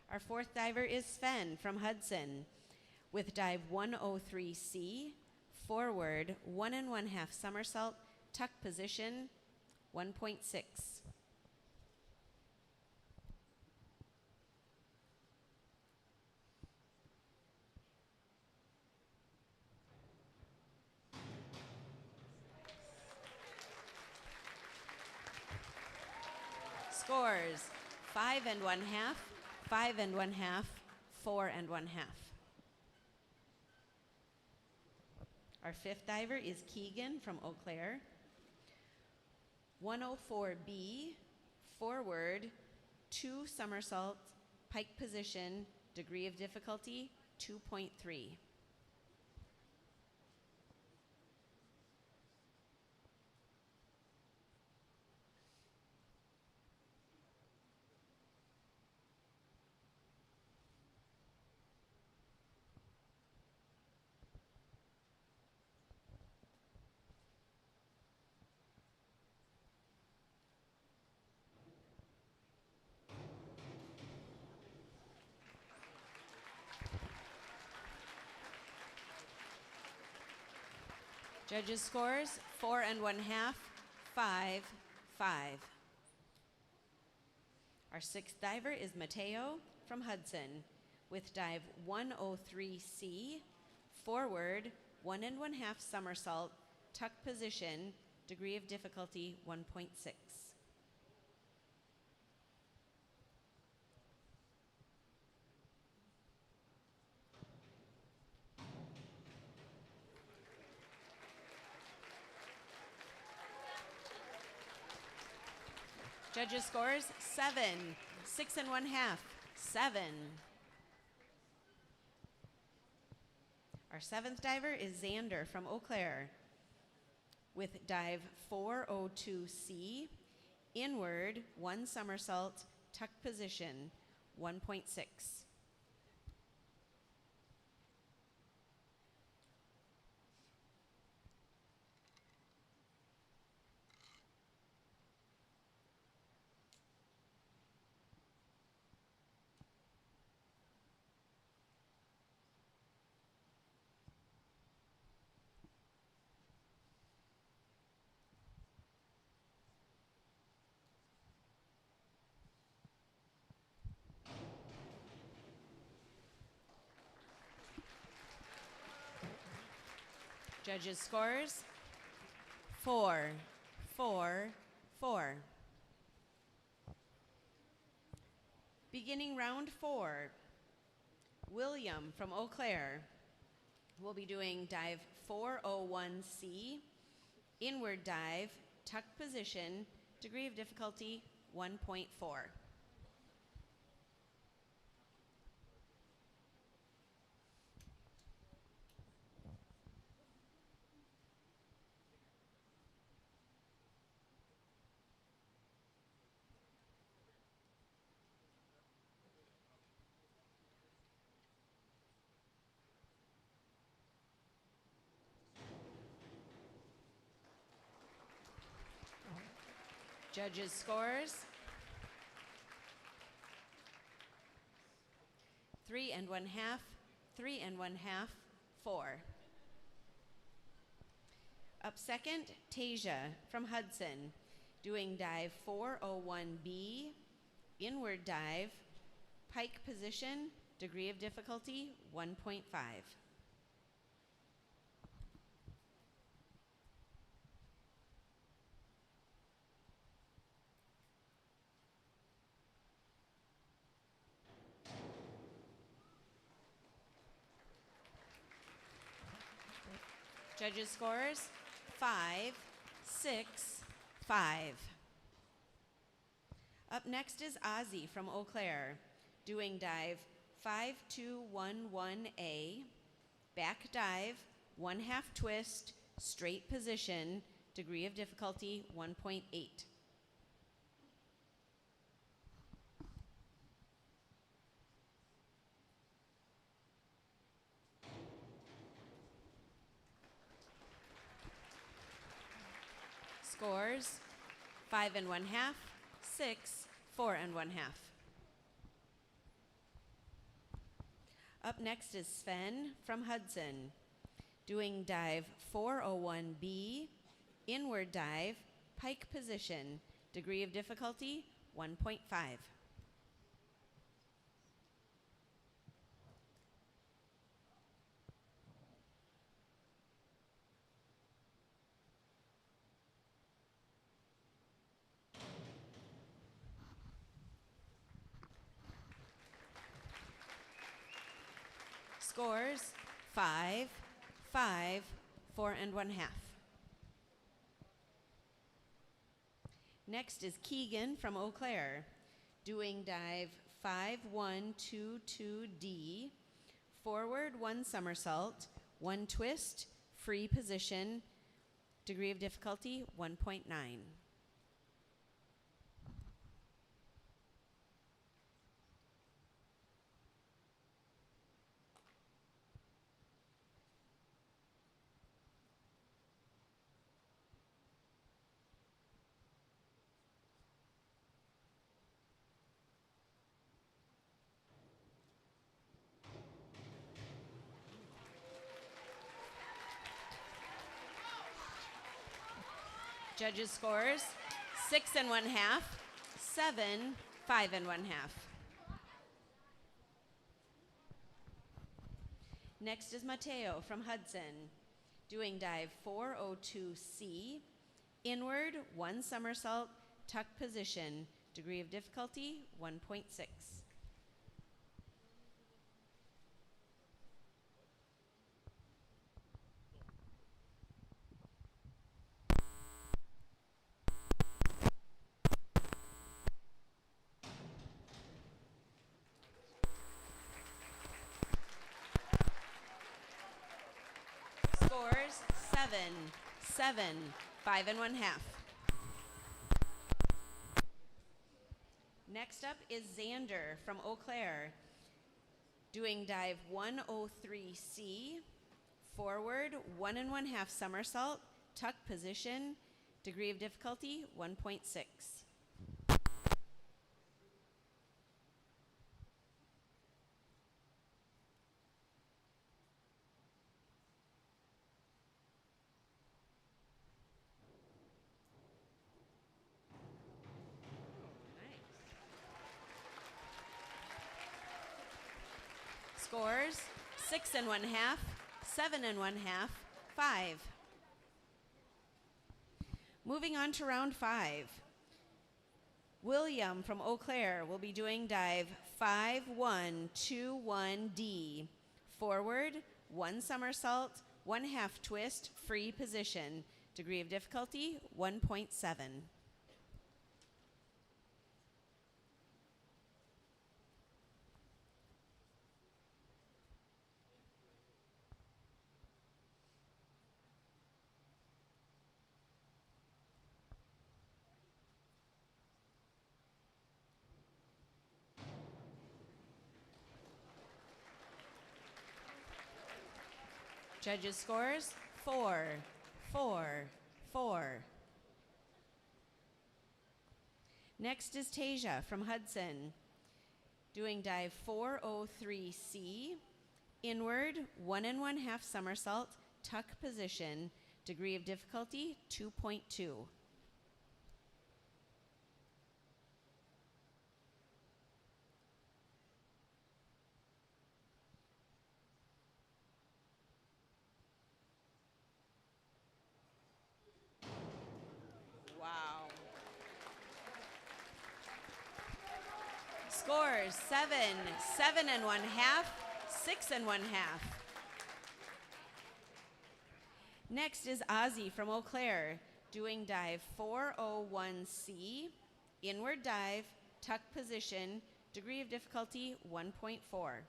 Our fourth diver is Sven from Hudson with dive 103C, forward, 1 1/2 somersault, tuck position, 1.6. Scores 5 1/2, 5 1/2, 4 1/2. Our fifth diver is Keegan from Eau Claire. 104B, forward, 2 somersaults, pike position, degree of difficulty 2.3. Judges' scores 4 1/2, 5, 5. Our sixth diver is Mateo from Hudson with dive 103C, forward, 1 1/2 somersault, tuck position, degree of difficulty 1.6. Judges' scores 7, 6 1/2, 7. seventh diver is Xander from Eau Claire with dive 402C, inward, 1 somersault, tuck position, 1.6. Judges' scores 4, 4, 4. Beginning round 4, William from Eau Claire will be doing dive 401C, inward dive, tuck position, degree of difficulty 1.4. Judges' scores 3 and 1/2, 3 and 1/2, 4. Up second, Tasia from Hudson, doing dive 401B, inward dive, pike position, degree of difficulty 1.5. Judges' scores 5, 6, 5. Up next is Ozzy from Eau Claire, doing dive 5211A, back dive, 1/2 twist, straight position, degree of difficulty 1.8. Scores 5 and 1/2, 6, 4 and 1/2. Up next is Sven from Hudson, doing dive 401B, inward dive, pike position, degree of difficulty 1.5. Scores 5, 5, 4 and 1/2. Next is Keegan from Eau Claire, doing dive 5122D, forward, 1 somersault, 1 twist, free position, degree of difficulty 1.9. Judges' scores 6 and 1/2, 7, 5 and 1/2. Next is Mateo from Hudson, doing dive 402C, inward, 1 somersault, tuck position, degree of difficulty 1.6. 7, 7, 5 and 1/2. Next up is Xander from Eau Claire, doing dive 103C, forward 1 1/2 somersault, tuck position, degree of difficulty 1.6. Scores 6 1/2, 7 1/2, 5. Moving on to round 5. William from Eau Claire will be doing dive 5-1-2-1-D. Forward, 1 somersault, 1/2 twist, free position. Degree of difficulty 1.7. Judges' scores 4, 4, 4. Next is Tasia from Hudson, doing dive 403C, inward 1 1/2 somersault, tuck position, degree of difficulty 2.2. Wow. Scores 7, 7 1/2, 6 1/2. Next is Ozzy from Eau Claire, doing dive 401C, inward dive, tuck position, degree of difficulty 1.4.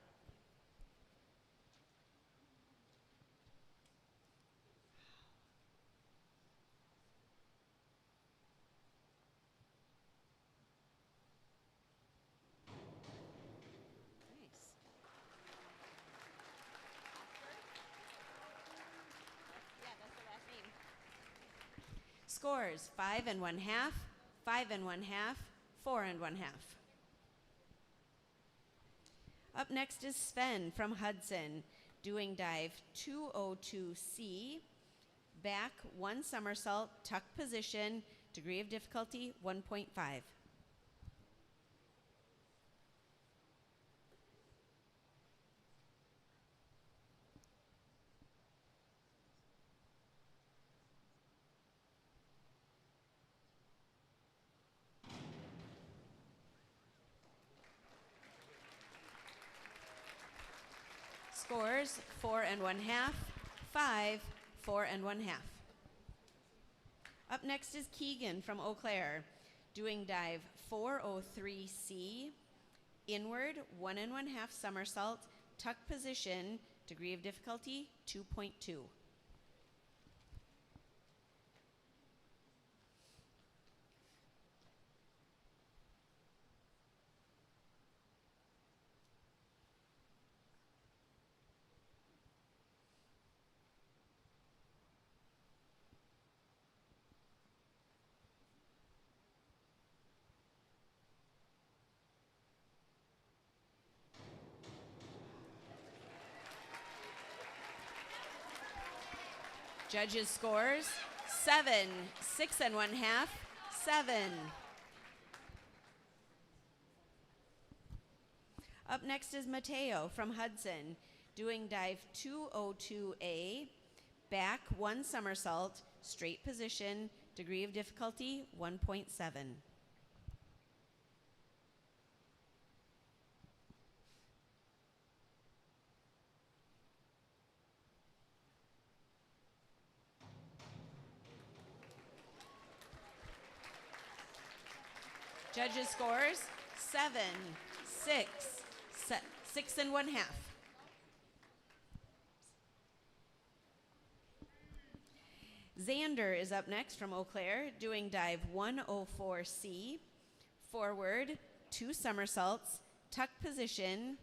Nice. Yeah, that's the last name. Scores 5 1/2, 5 1/2, 4 1/2. Up next is Sven from Hudson, doing dive 202C, back 1 somersault, tuck position, degree of difficulty 1.5. Scores 4 1/2, 5, 4 1/2. Up next is Keegan from Eau Claire, doing dive 403C, inward 1 1/2 somersault, tuck position, degree of difficulty 2.2. Judges' scores 7, 6 1/2, 7. Up next is Mateo from Hudson, doing dive 202A, back 1 somersault, straight position, degree of difficulty 1.7. Judges' scores 7, 6, 6 1/2. Xander is up next from Eau Claire, doing dive 104C, forward, 2 somersaults, tuck position,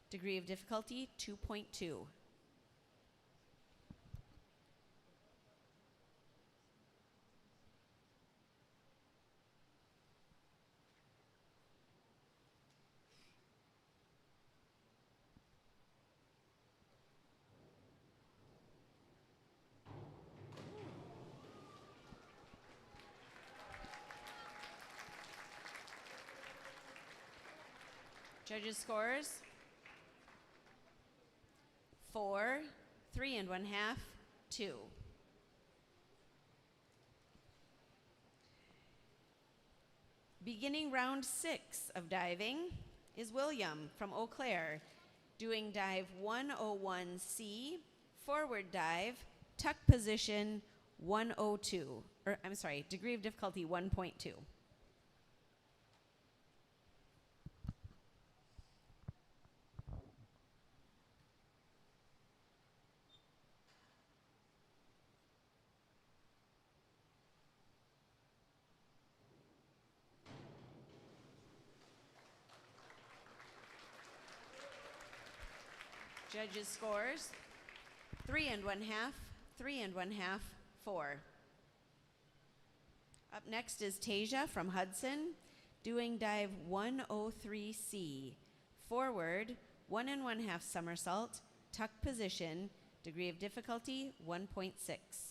degree of difficulty 2.2. Judges' scores 4, 3 and 1/2, 2. Beginning round 6 of diving is William from Eau Claire, doing dive 101C, forward dive, tuck position 102, or I'm sorry, degree of difficulty 1.2. Judges' scores 3 and 1/2, 3 and 1/2, 4. Up next is Tasia from Hudson, doing dive 103C, forward, 1 and 1/2 somersault, tuck position, degree of difficulty 1.6.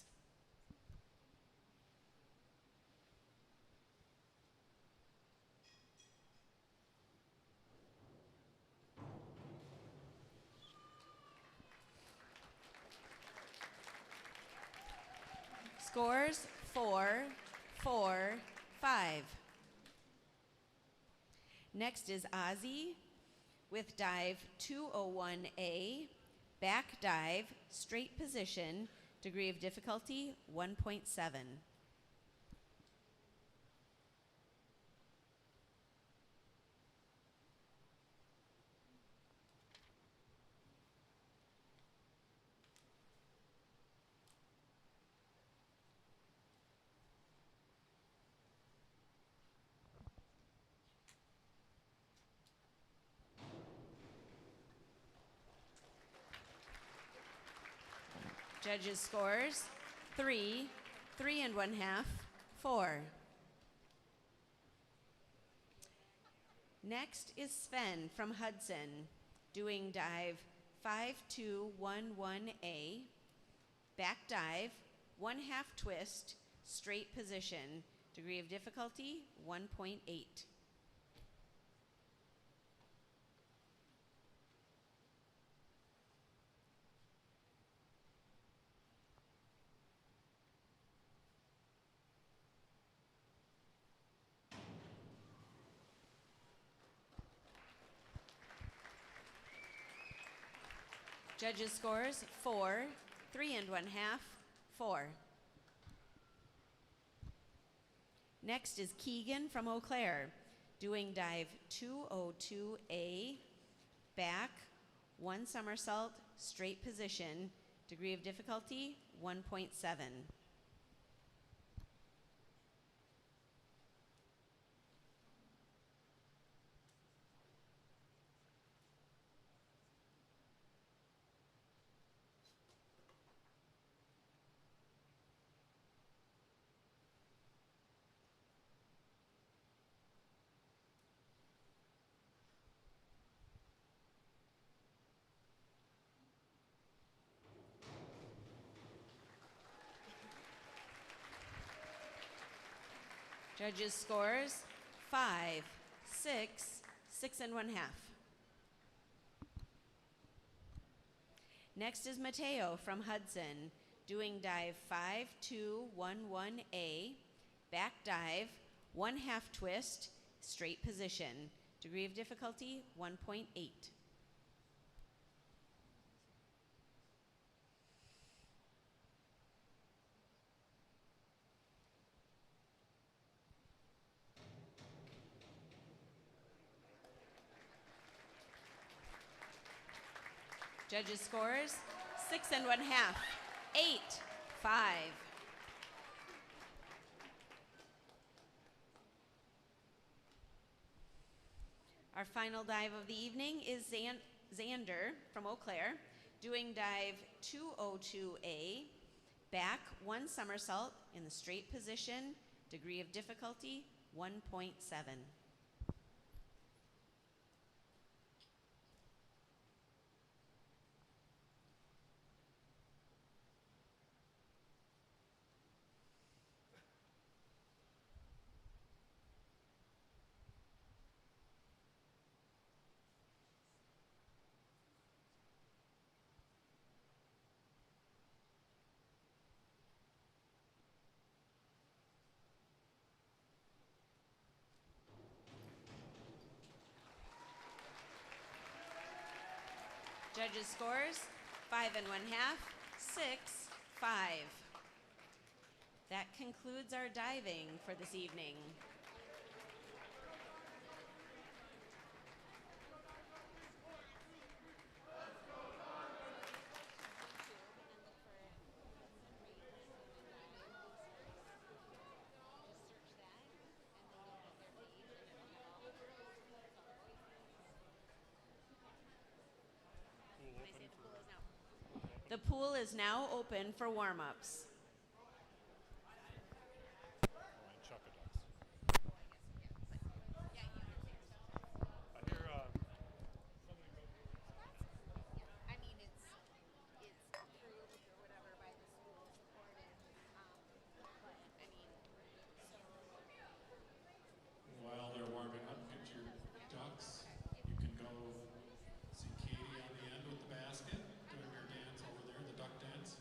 Scores 4, 4, 5. Next is Ozzy with dive 201A, back dive, straight position, degree of difficulty 1.7. Judges' scores 3, 3 and 1/2, 4. Next is Sven from Hudson, doing dive 5211A, back dive, 1/2 twist, straight position, degree of difficulty 1.8. Judges' scores 4, 3 and 1/2, 4. Next is Keegan from Eau Claire, doing dive 202A, back, 1 somersault, straight position, degree of difficulty 1.7. Judges' scores 5, 6, 6 and 1/2. Next is Mateo from Hudson, doing dive 5211A, back dive, 1/2 twist, straight position, degree of difficulty 1.8. Judges' scores 6 and 1/2, 8, 5. Our final dive of the evening is Xander from Eau Claire doing dive 202A, back 1 somersault in the straight position, degree of difficulty 1.7. Judges' scores 5 1/2, 6, 5. That concludes our diving for this evening. The pool is now open for warm-ups. While they're warming up, get your ducks. You can go see Katie on the end with the basket, doing her dance over there, the duck dance.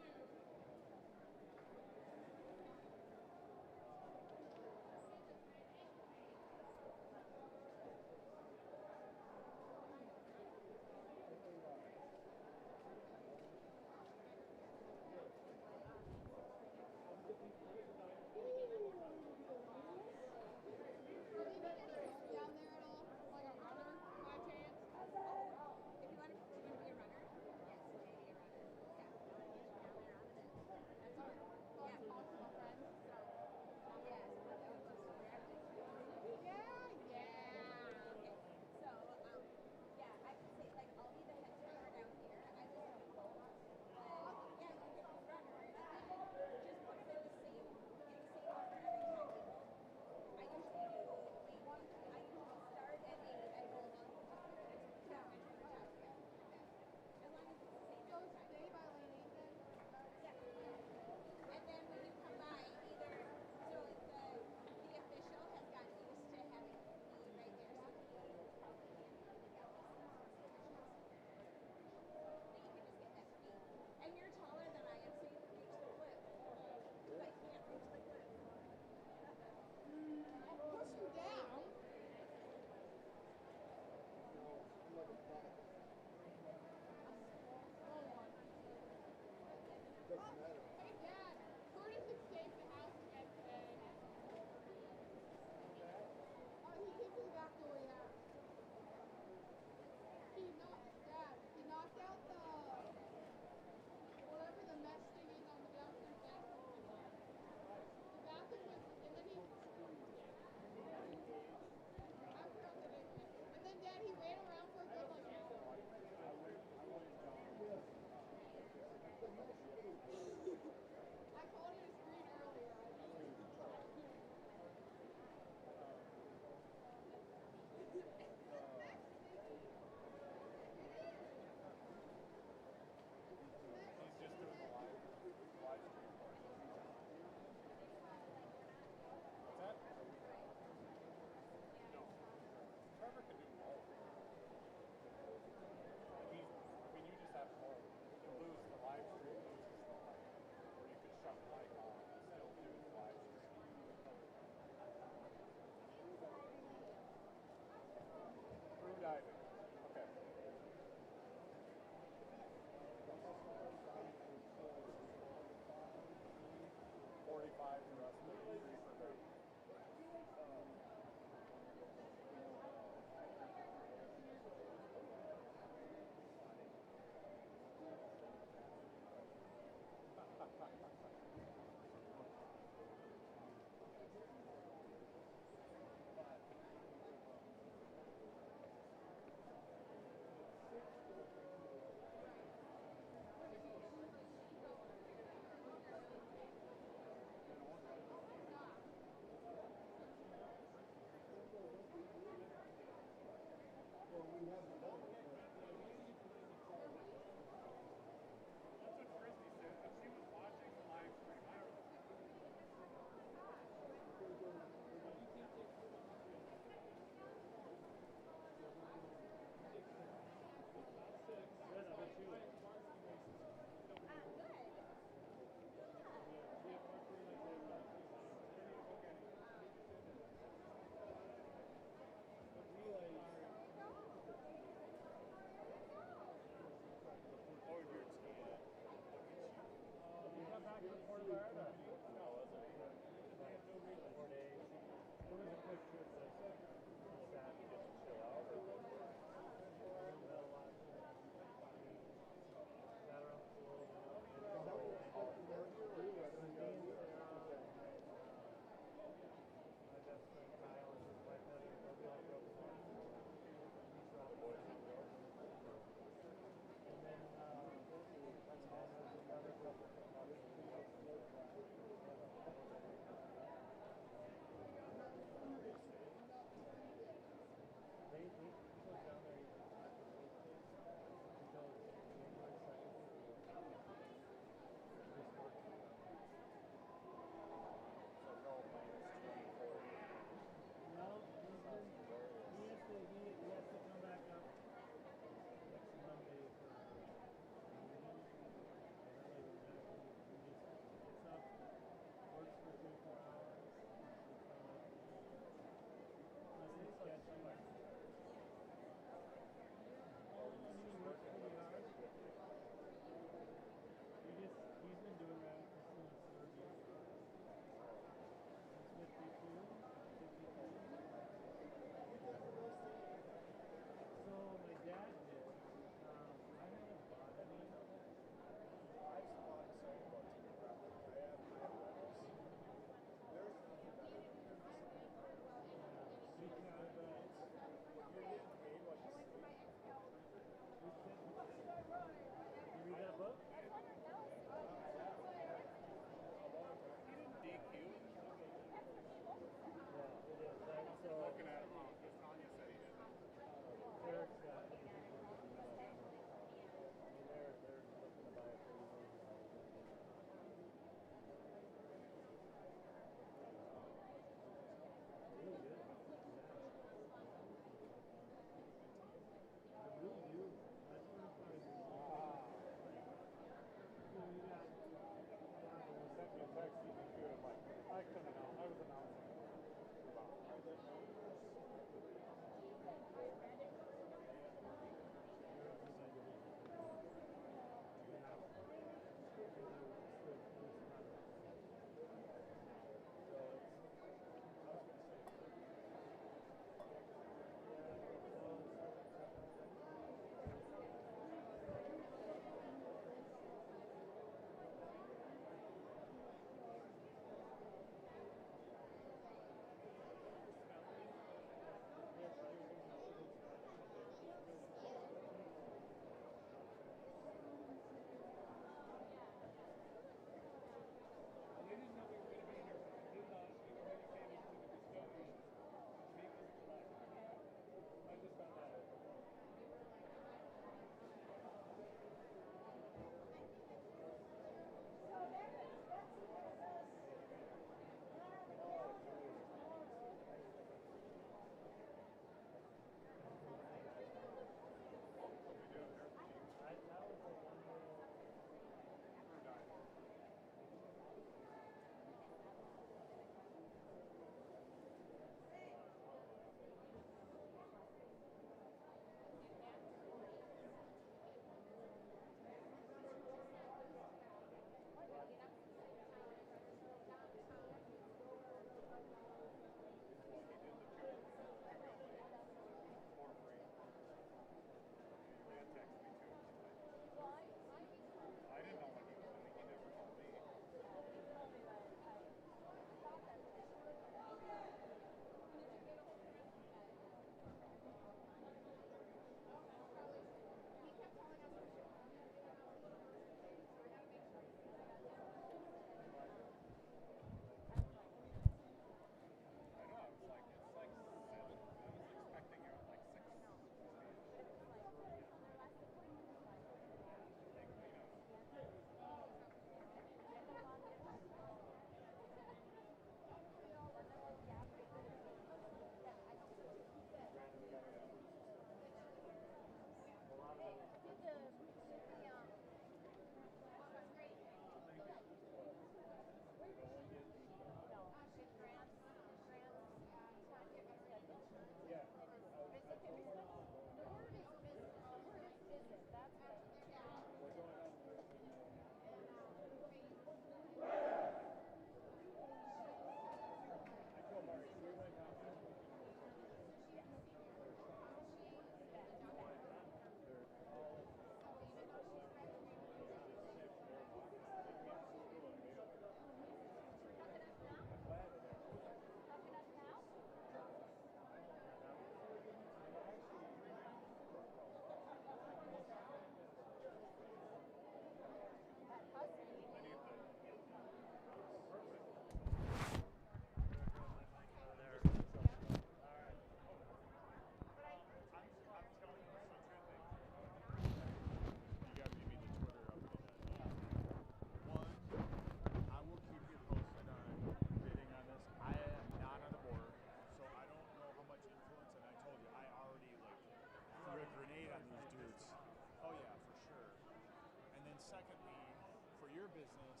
business.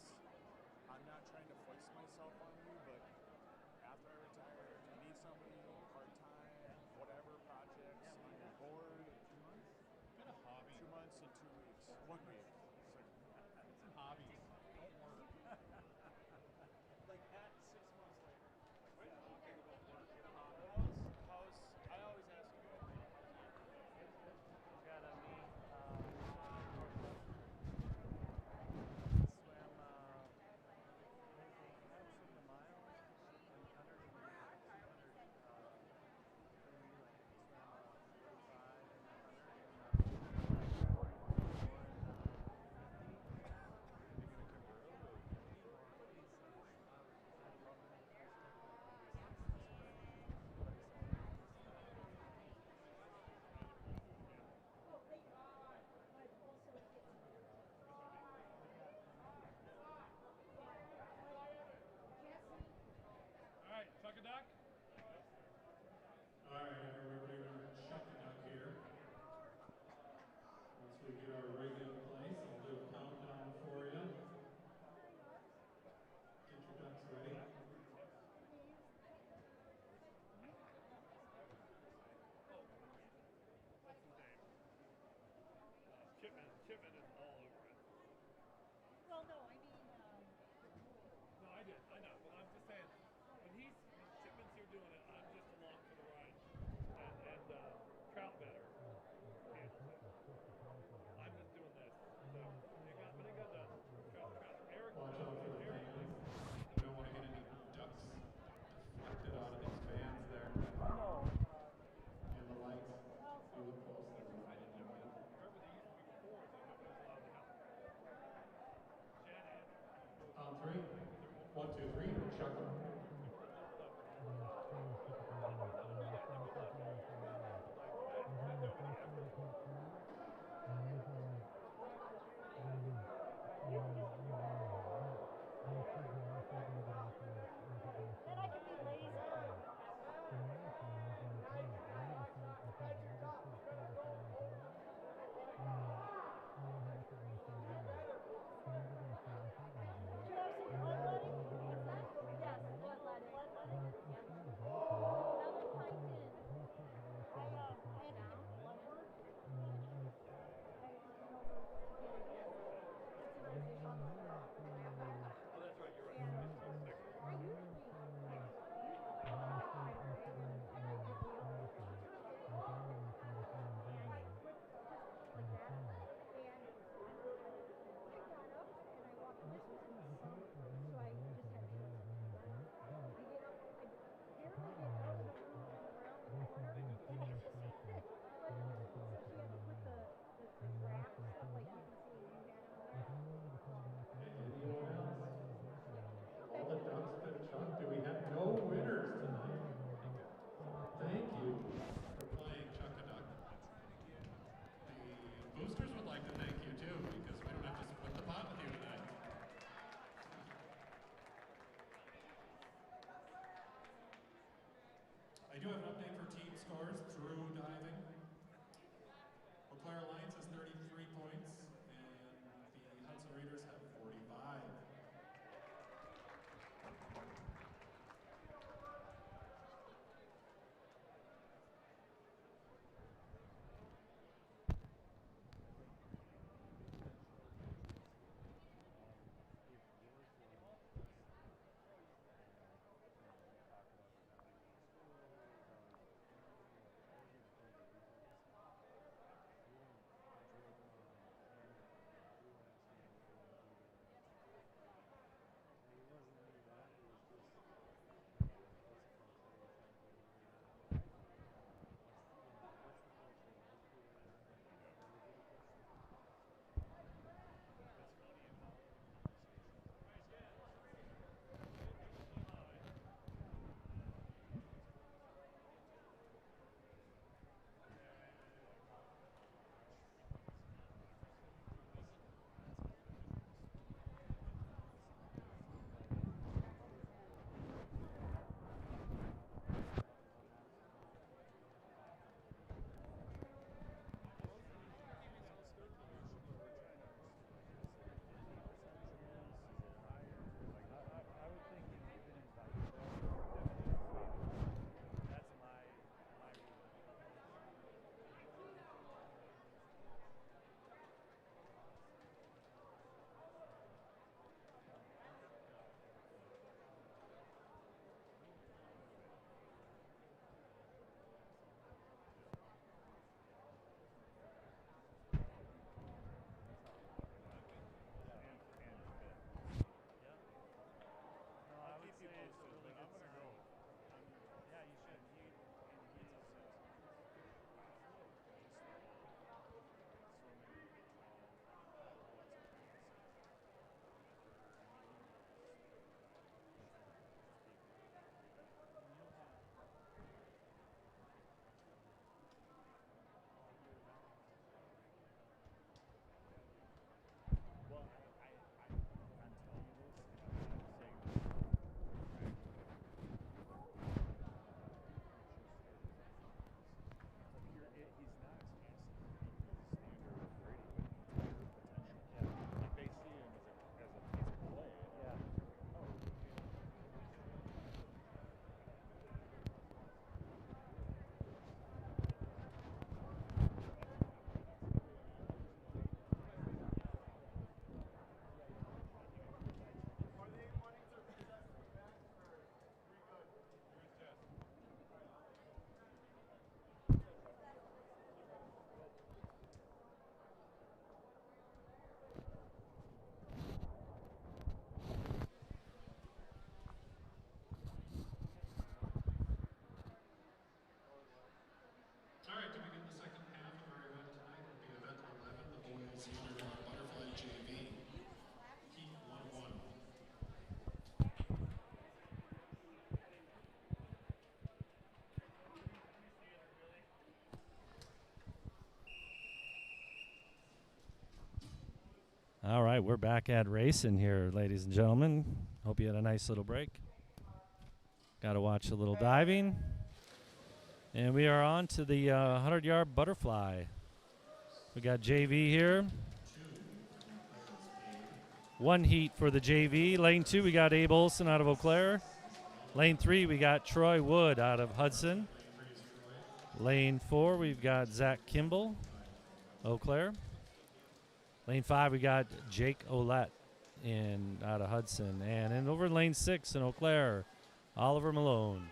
I'm not trying to foist myself on you, but after I retire, if you need somebody part-time, whatever projects, you're bored. 2 months? Got a hobby. 2 months and 2 weeks. 1 week. Some hobbies. Don't work. Like at 6 months later. Like, Okay, go work, get a hobby. I always ask you guys. Got a meet swam the mile and 100 and 200 for the relay. Swam 45 and 100 All right, Chuck a duck. All right, everybody, we're chucking up here. Once we get our rig in place, I'll do a countdown for you. Get your ducks ready. Chipman is all over it. Well, no, I mean, No, I know, but I'm just saying, when Chipman's here doing it, I'm just along for the ride. And Trout better handles it. I'm just doing this. So, when it got done, Trout. Eric, Watch out for the Eric, fans. You don't want to get any ducks deflected out of these fans there. And the lights. If you look close, they're right in there. remember they used to be four that nobody was allowed to help. Shannon. On three. 1, 2, 3. Chuck 'em. then I can be lazy. Do you have some blood, buddy? What's that? Yes. All right, we're back at racing here, ladies and gentlemen. Hope you had a nice little break. Got to watch a little diving. And we are on to the 100-yard butterfly. We got JV here. One heat for the JV. Lane 2, we got Abe Olson out of Eau Claire. Lane 3, we got Troy Wood out of Hudson. Lane 4, we've got Zach Kimball, Eau Claire. Lane 5, we got Jake Olette out of Hudson. And in over lane 6 in Eau Claire, Oliver Malone.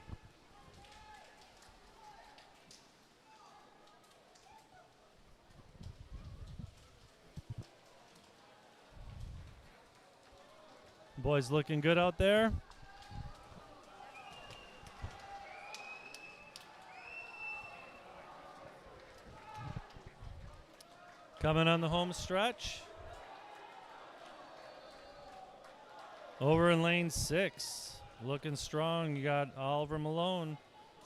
Boys looking good out there. Coming on the home stretch. Over in lane 6. Looking strong. You got Oliver Malone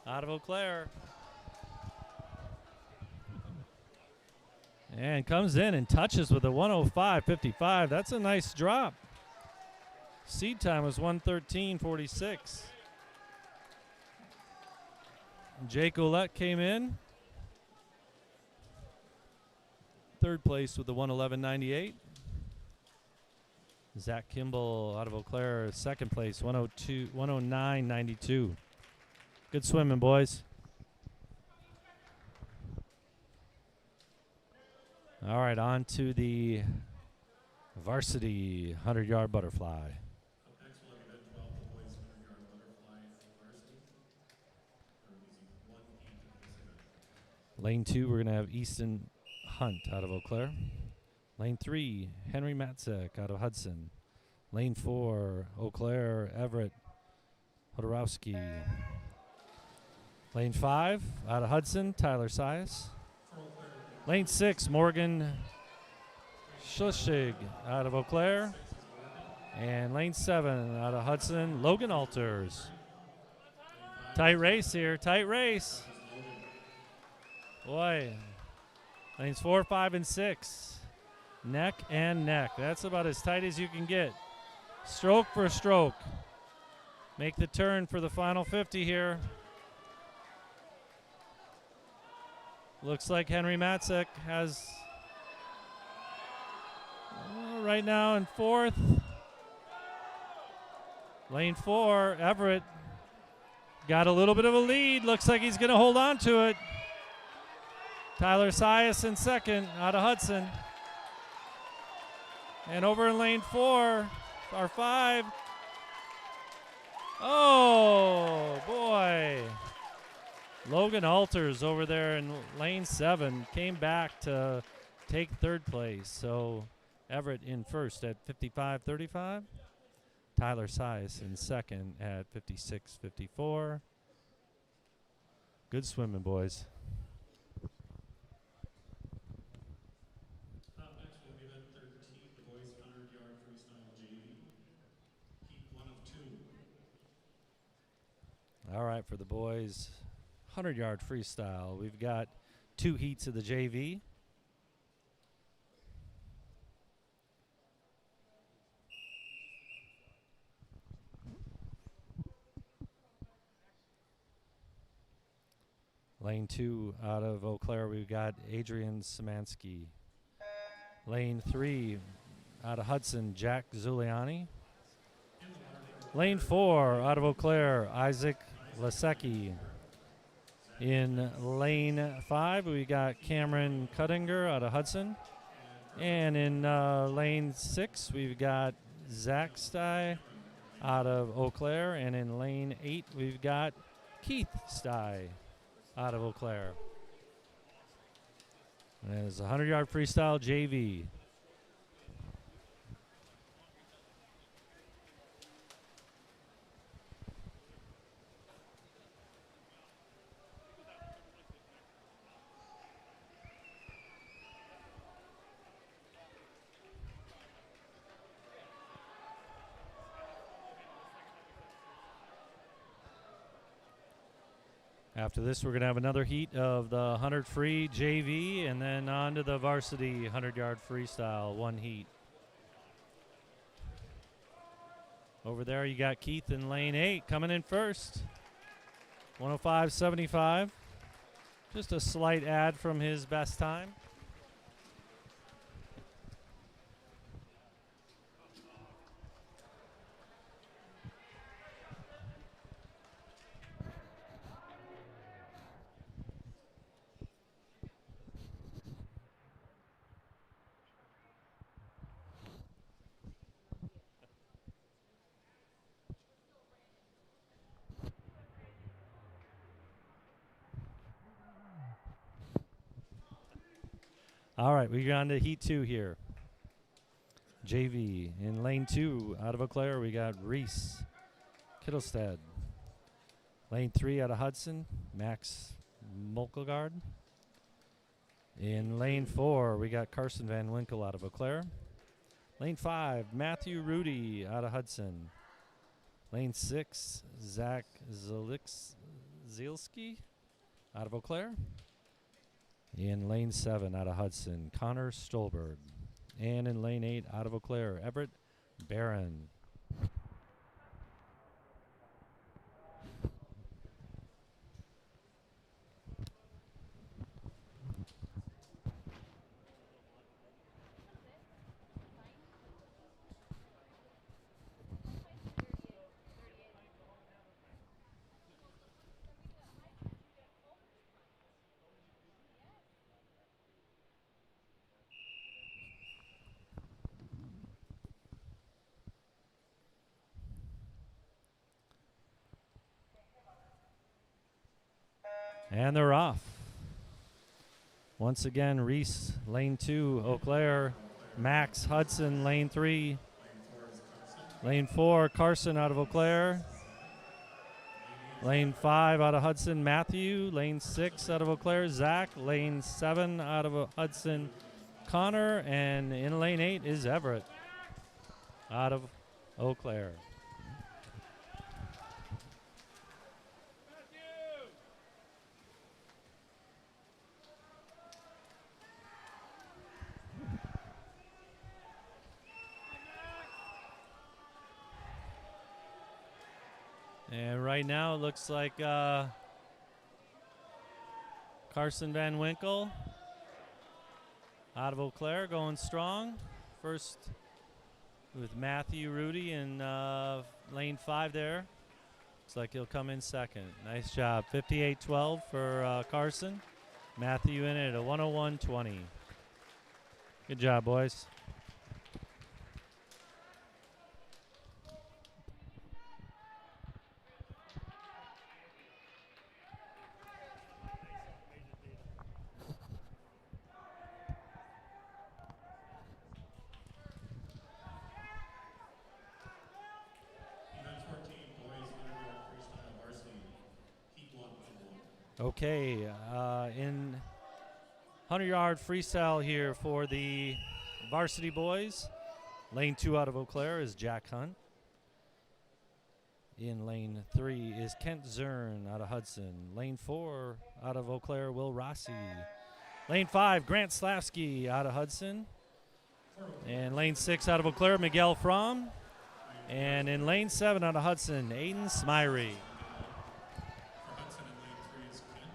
out of Eau Claire. And comes in and touches with a 105.55. That's a nice drop. Seed time was 1:13.46. Jake Olette came in. Third place with the 111.98. Zach Kimball out of Eau Claire, second place, 109.92. Good swimming, boys. All right, on to the varsity 100-yard butterfly. Next, we'll have event 12, the boys 100-yard butterfly varsity. There is one heat in this event. Lane 2, we're going to have Easton Hunt out of Eau Claire. Lane 3, Henry Matzek out of Hudson. Lane 4, Eau Claire, Everett Hodorowski. Lane 5, out of Hudson, Tyler Sias. Lane 6, Morgan Schlussig out of Eau Claire. And lane 7, out of Hudson, Logan Alters. Tight race here, tight race. Boy, lanes 4, 5, and 6. Neck and neck. That's about as tight as you can get. Stroke for stroke. Make the turn for the final 50 here. Looks like Henry Matzek has right now in 4th. Lane 4, Everett got a little bit of a lead. Looks like he's going to hold on to it. Tyler Sias in 2nd out of Hudson. And over in lane 4, our 5. Oh, boy. Logan Alters over there in lane 7 came back to take 3rd place. So Everett in 1st at 55.35. Tyler Sias in 2nd at 56.54. Good swimming, boys. Up next will be event 13, the boys 100-yard freestyle JV. Heat 1 of 2. All right, for the boys, 100-yard freestyle. We've got 2 heats of the JV. Lane 2 out of Eau Claire, we've got Adrian Szymanski. Lane 3 out of Hudson, Jack Zuliani. Lane 4 out of Eau Claire, Isaac Lasecki. In lane 5, we got Cameron Cuttinger out of Hudson. And in lane 6, we've got Zach Stye out of Eau Claire. And in lane 8, we've got Keith Stye out of Eau Claire. And it's a 100-yard freestyle JV. After this, we're going to have another heat of the 100 free JV and then on to the varsity 100-yard freestyle, 1 heat. Over there, you got Keith in lane 8 coming in first. 105.75. Just a slight add from his best time. All right, we go on to Heat 2 here. JV in lane 2 out of Eau Claire, we got Reese Kittelstead. Lane 3 out of Hudson, Max Molkelgaard. In lane 4, we got Carson Van Winkle out of Eau Claire. Lane 5, Matthew Rudy out of Hudson. Lane 6, Zach Zielski out of Eau Claire. In lane 7 out of Hudson, Connor Stolberg. And in lane 8 out of Eau Claire, Everett Barron. And they're off. Once again, Reese, lane 2, Eau Claire. Max Hudson, lane 3. Lane 4, Carson out of Eau Claire. Lane 5 out of Hudson, Matthew. Lane 6 out of Eau Claire, Zach. Lane 7 out of Hudson, Connor. And in lane 8 is Everett out of Eau Claire. And right now it looks like Carson Van Winkle out of Eau Claire going strong. First with Matthew Rudy in lane 5 there. Looks like he'll come in second. Nice job. 58-12 for Carson. Matthew in it at a 101.20. Good job, boys. Event 14, boys 100-yard freestyle varsity, heat 1 full. Okay, in 100-yard freestyle here for the varsity boys. Lane 2 out of Eau Claire is Jack Hunt. In lane 3 is Kent Zern out of Hudson. Lane 4 out of Eau Claire, Will Rossi. Lane 5, Grant Slavsky out of Hudson. And lane 6 out of Eau Claire, Miguel Fromm. And in lane 7 out of Hudson, Aiden Smyrie. For Hudson in lane 3 is Kent.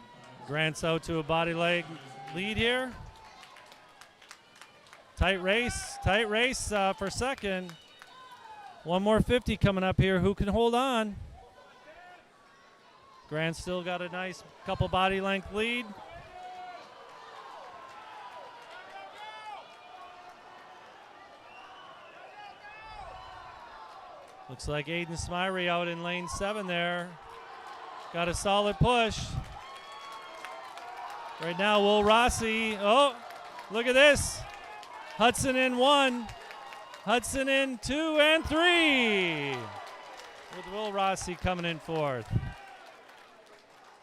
Lane 5 Grant's out to a body leg lead here. Tight race for second. One more 50 coming up here. Who can hold on? Grant still got a nice couple body length lead. Looks like Aiden Smyrie out in lane 7 there. Got a solid push. Right now, Will Rossi. Oh, look at this. Hudson in 1. Hudson in 2 and 3. With Will Rossi coming in 4th.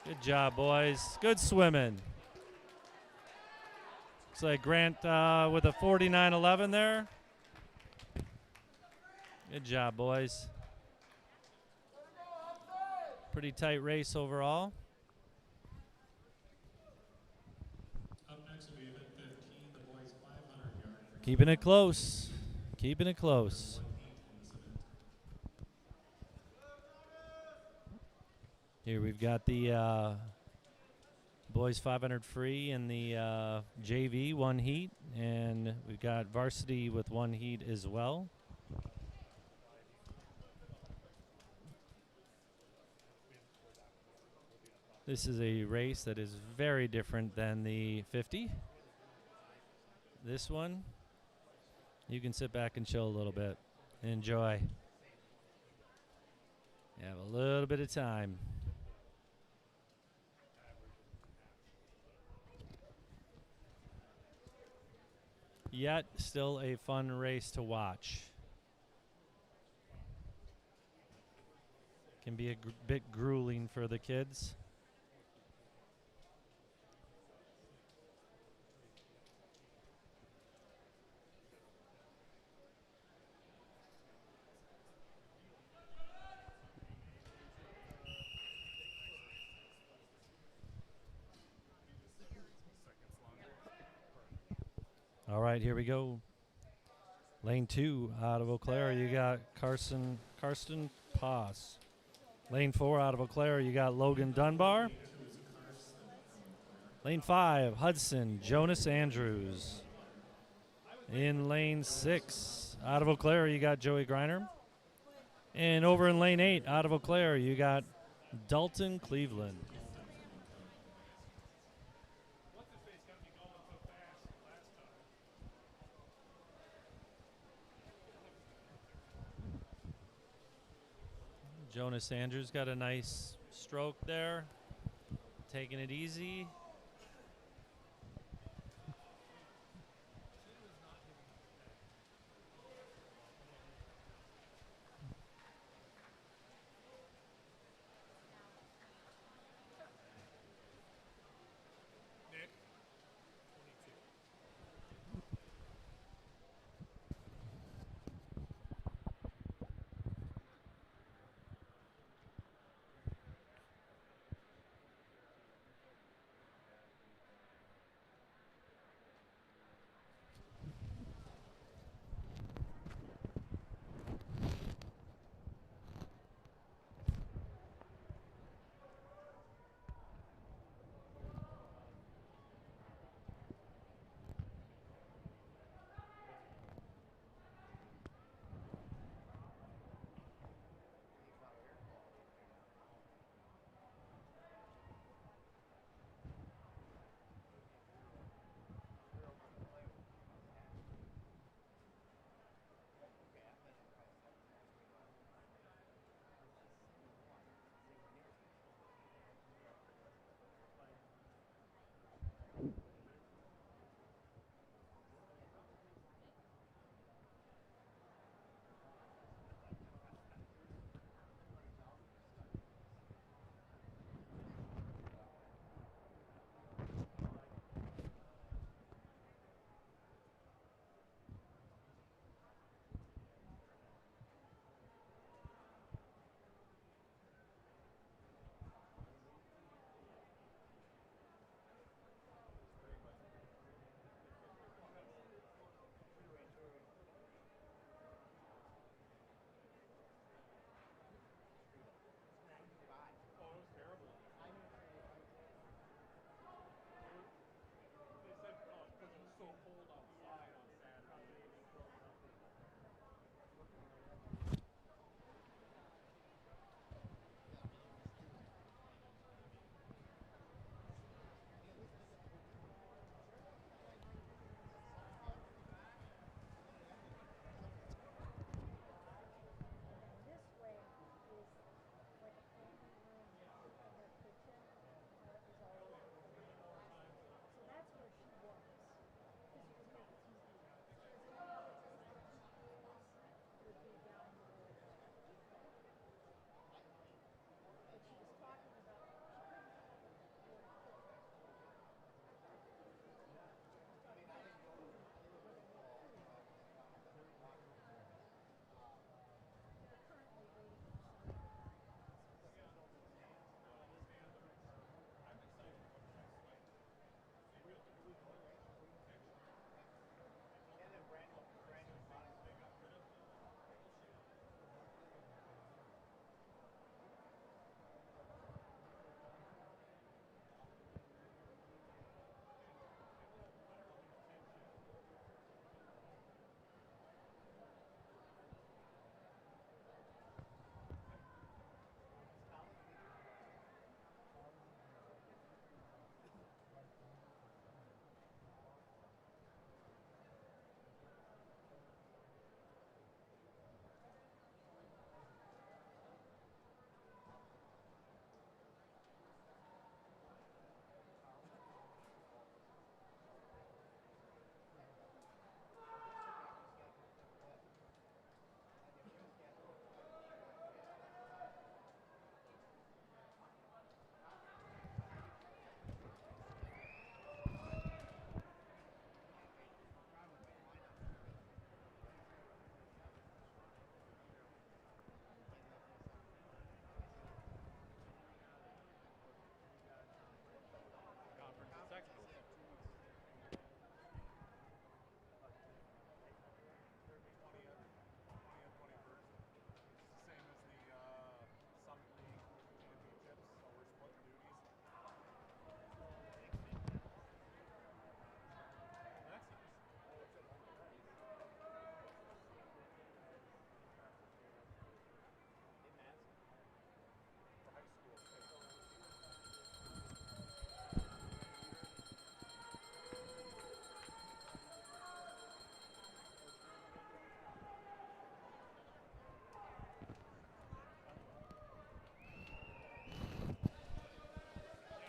Good job, boys. Good swimming. Looks like Grant with a 49.11 there. Good job, boys. Pretty tight race overall. Up next will be event 15, the boys 500-yard. Keeping it close. Keeping it close. 1 heat in this event. Here we've got the boys 500 free in the JV 1 heat, and we've got varsity with 1 heat as well. This is a race that is very different than the 50. This one, you can sit back and chill a little bit and enjoy. You have a little bit of time. Yet, still a fun race to watch. Can be a bit grueling for the kids. All right, here we go. Lane 2 out of Eau Claire, you got Karsten Paas. Lane 4 out of Eau Claire, you got Logan Dunbar. Lane 5, Hudson, Jonas Andrews. In lane 6, out of Eau Claire, you got Joey Griner. And over in lane 8, out of Eau Claire, you got Dalton Cleveland. Jonas Andrews got a nice stroke there, taking it easy.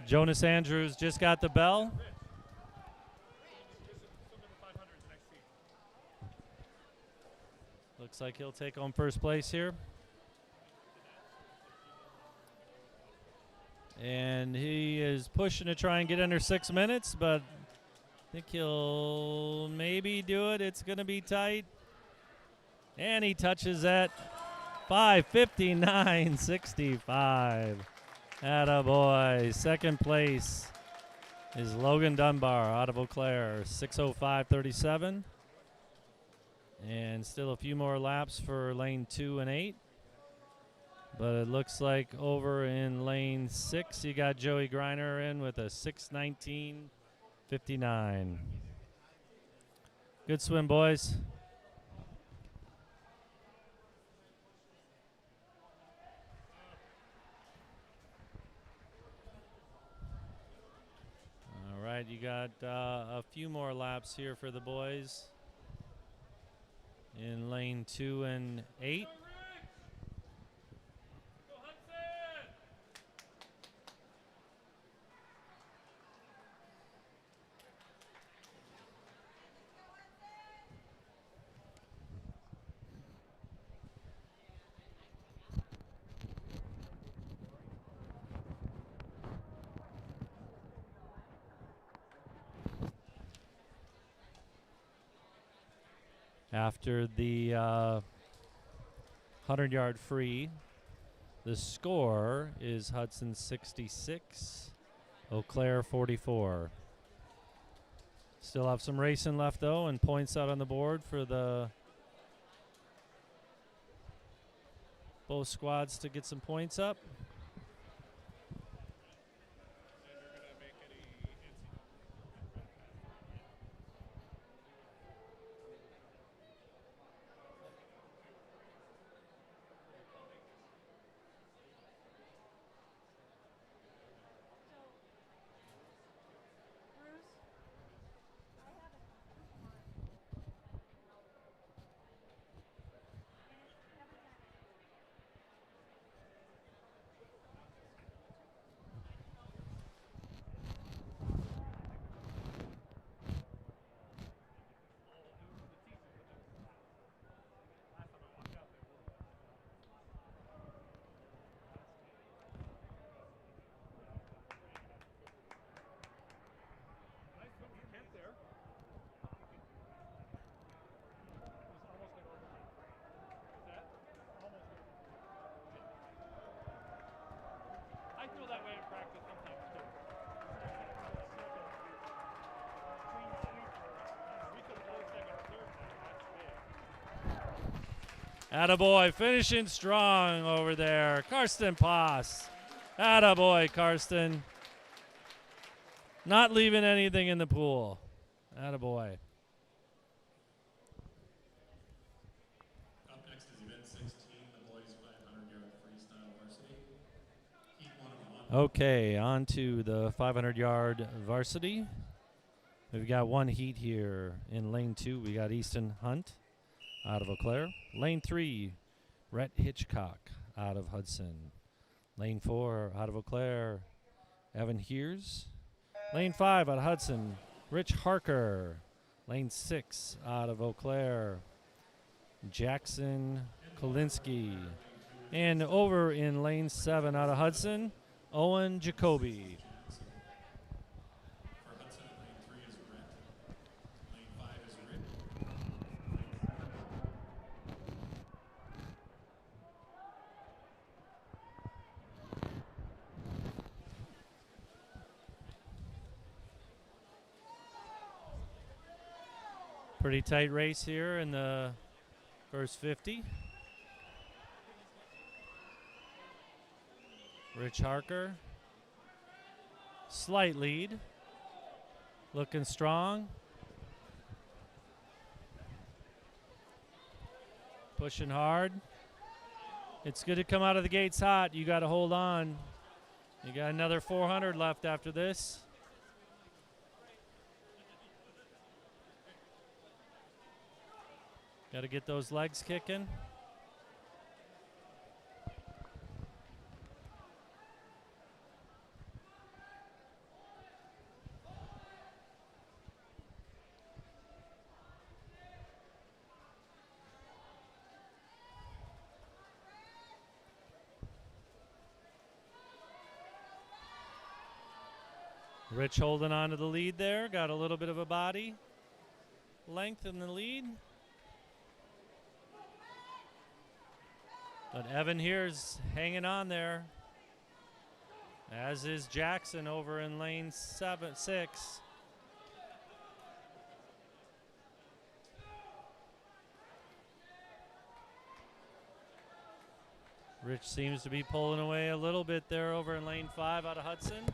Jonas Andrews just got the bell. Looks like he'll take home first place here. And he is pushing to try and get under 6 minutes, but I think he'll maybe do it. It's going to be tight. And he touches at 5:59.65. Attaboy. Second place is Logan Dunbar out of Eau Claire, 6:05.37. And still a few more laps for lane 2 and 8. But it looks like over in lane 6, you got Joey Greiner in with a 6:19.59. Good swim, boys. All right, you got a few more laps here for the boys in lane 2 and 8. After the 100-yard free, the score is Hudson 66, Eau Claire 44. Still have some racing left, though, and points out on the board for the both squads to get some points up. Attaboy, finishing strong over there. Karsten Pass. Attaboy, Karsten. Not leaving anything in the pool. Attaboy. Up next is event 16, the boys 500-yard freestyle varsity. Heat 1 of 1. Okay, on to the 500-yard varsity. We've got one heat here. In lane 2, we got Easton Hunt out of Eau Claire. Lane 3, Rhett Hitchcock out of Hudson. Lane 4, out of Eau Claire, Evan Heers. Lane 5, out of Hudson, Rich Harker. Lane 6, out of Eau Claire, Jackson Kolinsky. And over in lane 7, out of Hudson, Owen Jacoby. For Hudson, lane 3 is Rhett. Lane 5 is Rick. Pretty tight race here in the first 50. Rich Harker, slight lead, looking strong. Pushing hard. It's good to come out of the gates hot. You got to hold on. You got another 400 left after this. Got to get those legs kicking. Rich holding on to the lead there. Got a little bit of a body length in the lead. But Evan here is hanging on there, as is Jackson over in lane 6. Rich seems to be pulling away a little bit there over in lane 5 out of Hudson.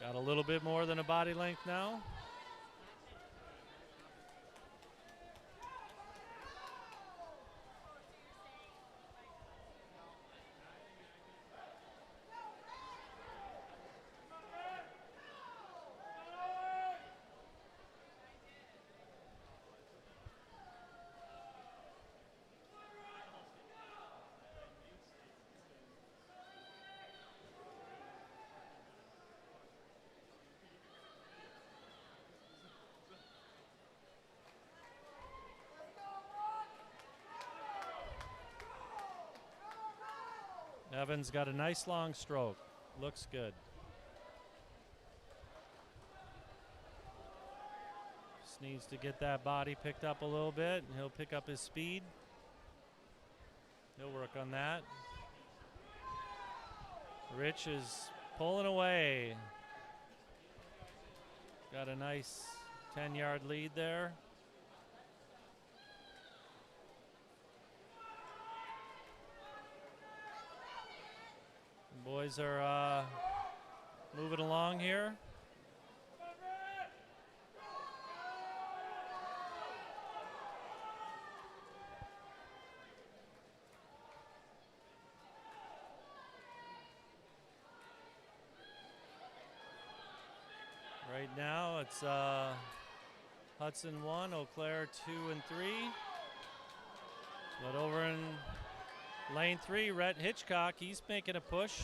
Got a little bit more than a body length now. Evans got a nice long stroke. Looks good. Just needs to get that body picked up a little bit, and he'll pick up his speed. He'll work on that. Rich is pulling away. Got a nice 10-yard lead there. Boys are moving along here. Right now it's Hudson 1, Eau Claire 2 and 3. But over in lane 3, Rhett Hitchcock, he's making a push,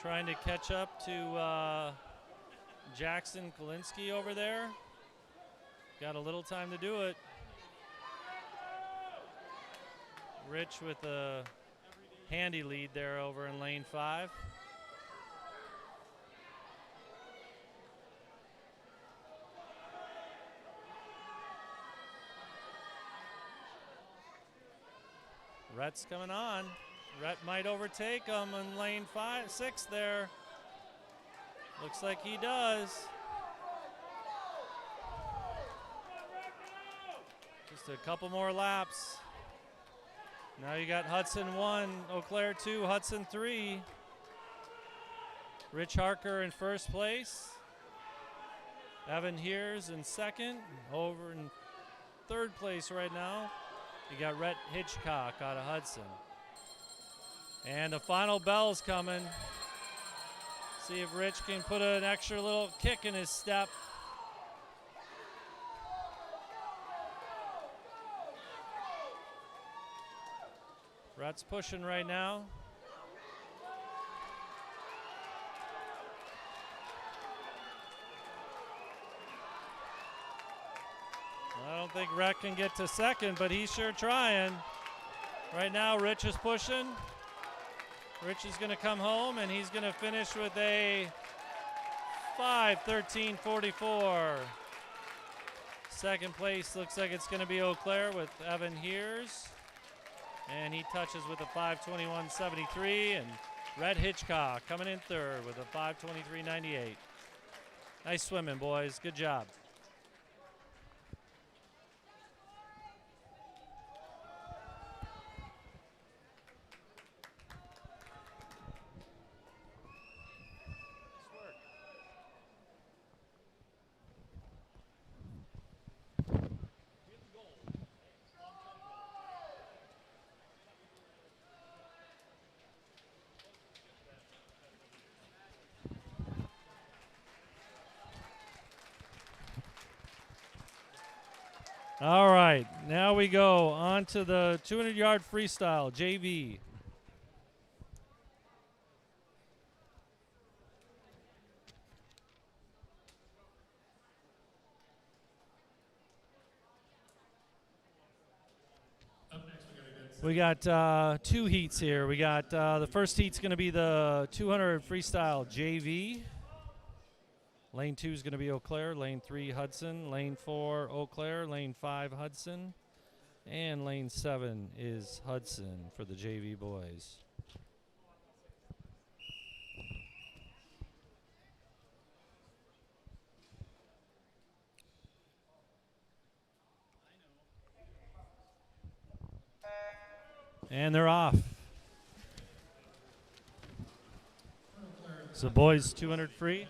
trying to catch up to Jackson Kalinsky over there. Got a little time to do it. Rich with a handy lead there over in lane 5. Rhett's coming on. Rhett might overtake him in lane 6 there. Looks like he does. Just a couple more laps. Now you got Hudson 1, Eau Claire 2, Hudson 3. Rich Harker in first place. Evan Heers in second. Over in third place right now. You got Rhett Hitchcock out of Hudson. And the final bell's coming. See if Rich can put an extra little kick in his step. Rhett's pushing right now. I don't think Rhett can get to second, but he's sure trying. Right now, Rich is pushing. Rich is going to come home, and he's going to finish with a 5:13.44. Second place looks like it's going to be Eau Claire with Evan Heers. And he touches with a 5:21.73. And Rhett Hitchcock coming in third with a 5:23.98. Nice swimming, boys. Good job. All right, now we go on to the 200-yard freestyle, JV. We got two heats here. We got the first heat's going to be the 200 freestyle JV. Lane 2 is going to be Eau Claire. Lane 3, Hudson. Lane 4, Eau Claire. Lane 5, Hudson. And lane 7 is Hudson for the JV boys. And they're off. So boys 200 free.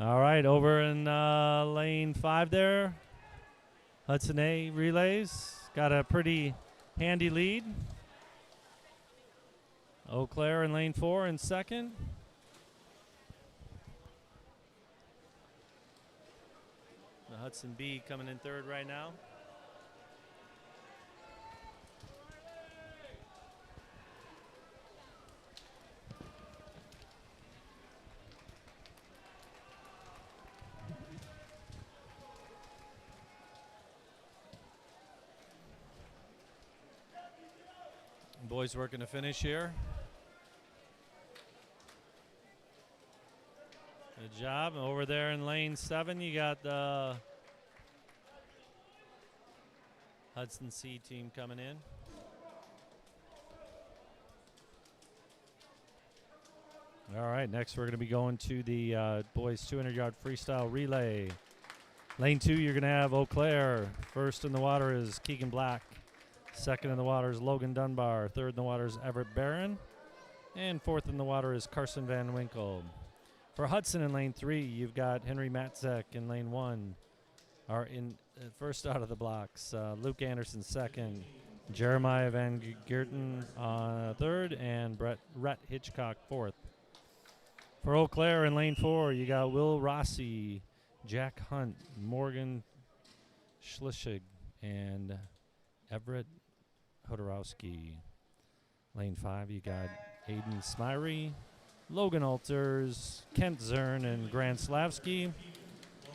All right, over in lane 5 there, Hudson A relays. Got a pretty handy lead. Eau Claire in lane 4 in second. The Hudson B coming in third right now. Boys working to finish here. Good job. Over there in lane 7, you got the Hudson C team coming in. All right, next we're going to be going to the boys 200-yard freestyle relay. Lane 2, you're going to have Eau Claire. First in the water is Keegan Black. Second in the water is Logan Dunbar. Third in the water is Everett Barron. And fourth in the water is Carson Van Winkle. For Hudson in lane 3, you've got Henry Matzek in lane 1. Are in first out of the blocks. Luke Anderson second. Jeremiah Van Geerten third. And Rhett Hitchcock fourth. For Eau Claire in lane 4, you got Will Rossi, Jack Hunt, Morgan Schlissig, and Everett Hodorowski. Lane 5, you got Aiden Smyrie, Logan Alters, Kent Zern, and Grant Slavsky.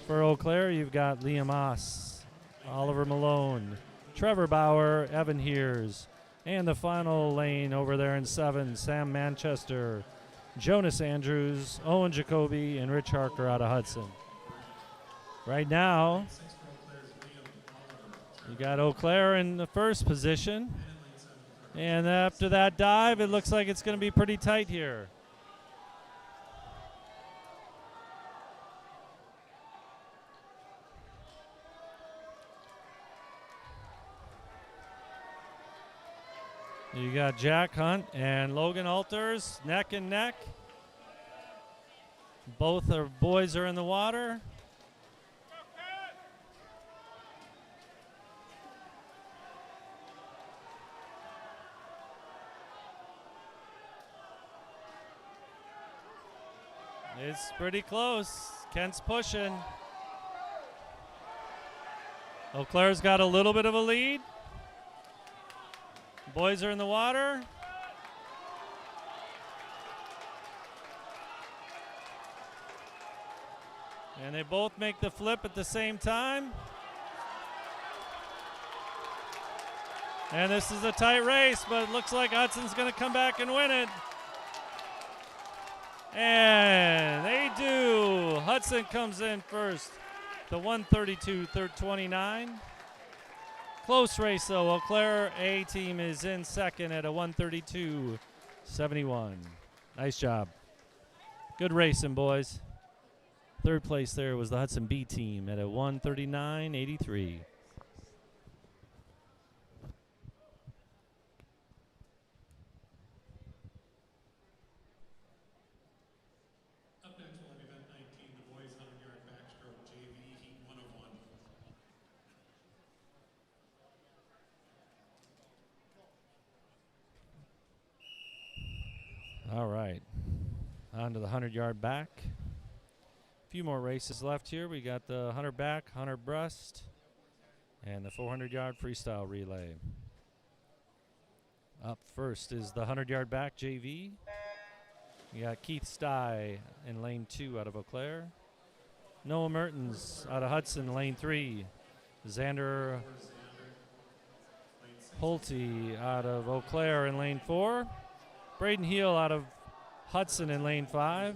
For Eau Claire, you've got Liam Oss, Oliver Malone, Trevor Bauer, Evan Heers, and the final lane over there in 7, Sam Manchester, Jonas Andrews, Owen Jacoby, and Rich Harker out of Hudson. Right now, you got Eau Claire in the first position. And after that dive, it looks like it's going to be pretty tight here. You got Jack Hunt and Logan Alters neck and neck. Both our boys are in the water. It's pretty close. Kent's pushing. Eau Claire's got a little bit of a lead. Boys are in the water. And they both make the flip at the same time. And this is a tight race, but it looks like Hudson's going to come back and win it. And they do. Hudson comes in first. a 132-29. Close race though. Eau Claire A team is in second at a 132-71. Nice job. Good racing, boys. Third place there was the Hudson B team at a 139.83. Up next, we'll have event 19, the boys 100-yard backstroke JV heat 1 of 1. All right. On to the 100-yard back. A few more races left here. We got the 100 back, 100 breast, and the 400-yard freestyle relay. Up first is the 100-yard back JV. We got Keith Stye in lane 2 out of Eau Claire. Noah Mertens out of Hudson, lane 3. Xander Pulte out of Eau Claire in lane 4. Braden Heel out of Hudson in lane 5.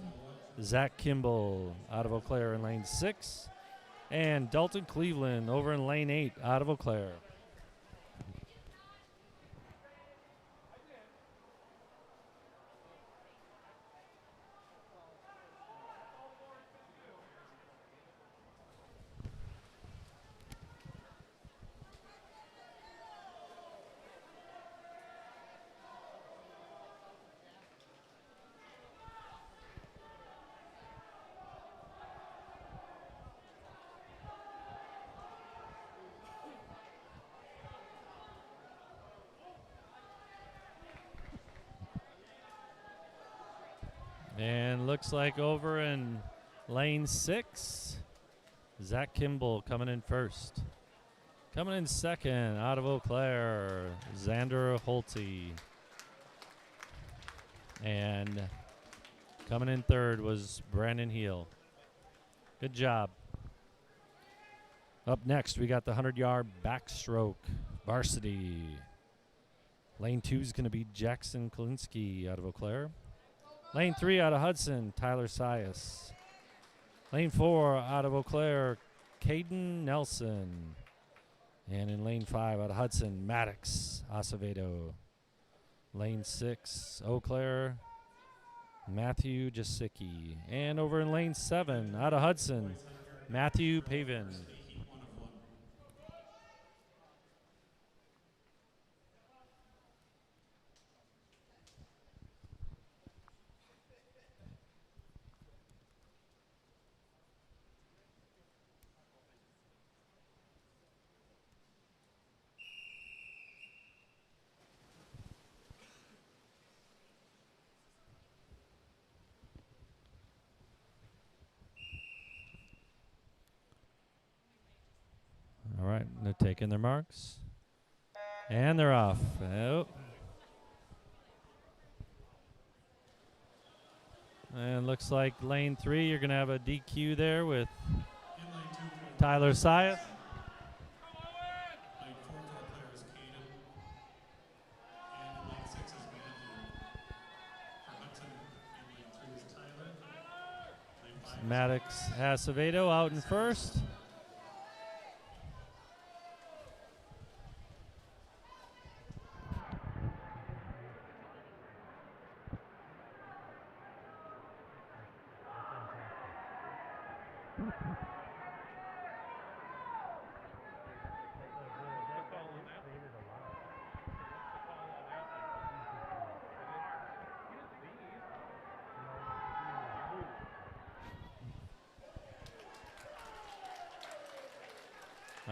Zach Kimball out of Eau Claire in lane 6. And Dalton Cleveland over in lane 8 out of Eau Claire. And looks like over in lane 6, Zach Kimball coming in first. Coming in second out of Eau Claire, Xander Holte. And coming in third was Brandon Heel. Good job. Up next, we got the 100-yard backstroke varsity. Lane 2 is going to be Jackson Kalinsky out of Eau Claire. Lane 3 out of Hudson, Tyler Sias. Lane 4 out of Eau Claire, Caden Nelson. And in lane 5 out of Hudson, Maddox Acevedo. Lane 6, Eau Claire, Matthew Jasicki. And over in lane 7 out of Hudson, Matthew Pavin. All right, they're taking their marks. And they're off. Oh. And looks like lane 3, you're going to have a DQ there with Tyler Sias. Lane 4 for Eau Claire is Caden. And in lane 6 is Matthew. For Hudson, in lane 3 is Tyler. Lane 5 is Maddox Acevedo out in first.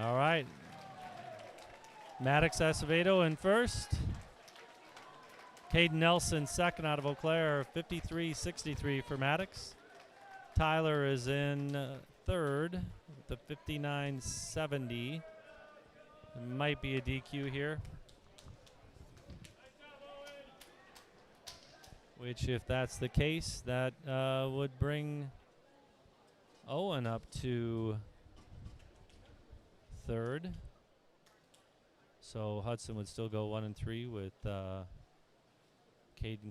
All right. Maddox Acevedo in first. Caden Nelson second out of Eau Claire, 53-63 for Maddox. Tyler is in third with the 59-70. Might be a DQ here. Which, if that's the case, that would bring Owen up to third. So Hudson would still go 1 and 3 with Caden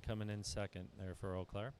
coming in second there for Eau Claire.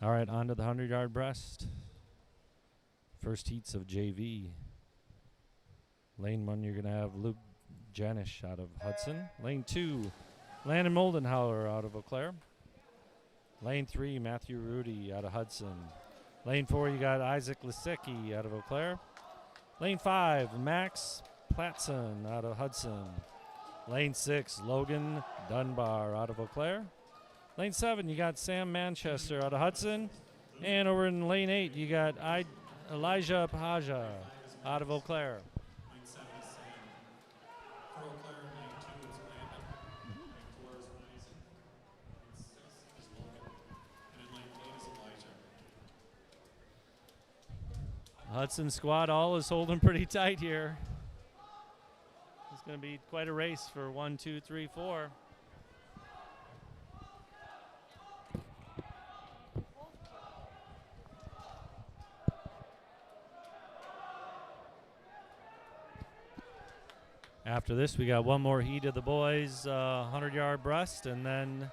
All right, on to the 100-yard breast. First heats of JV. Lane 1, you're going to have Luke Janish out of Hudson. Lane 2, Landon Moldenhauer out of Eau Claire. Lane 3, Matthew Rudy out of Hudson. Lane 4, you got Isaac Lisecki out of Eau Claire. Lane 5, Max Platson out of Hudson. Lane 6, Logan Dunbar out of Eau Claire. Lane 7, you got Sam Manchester out of Hudson. And over in lane 8, you got Elijah Paja out of Eau Claire. Lane 7 is Sam. For Eau Claire, lane 2 is Landon. Lane 4 is Isaac. Lane 6 is Logan. And in lane 8 is Elijah. Hudson squad all is holding pretty tight here. It's going to be quite a race for 1, 2, 3, 4. After this, we got one more heat of the boys, 100-yard breast, and then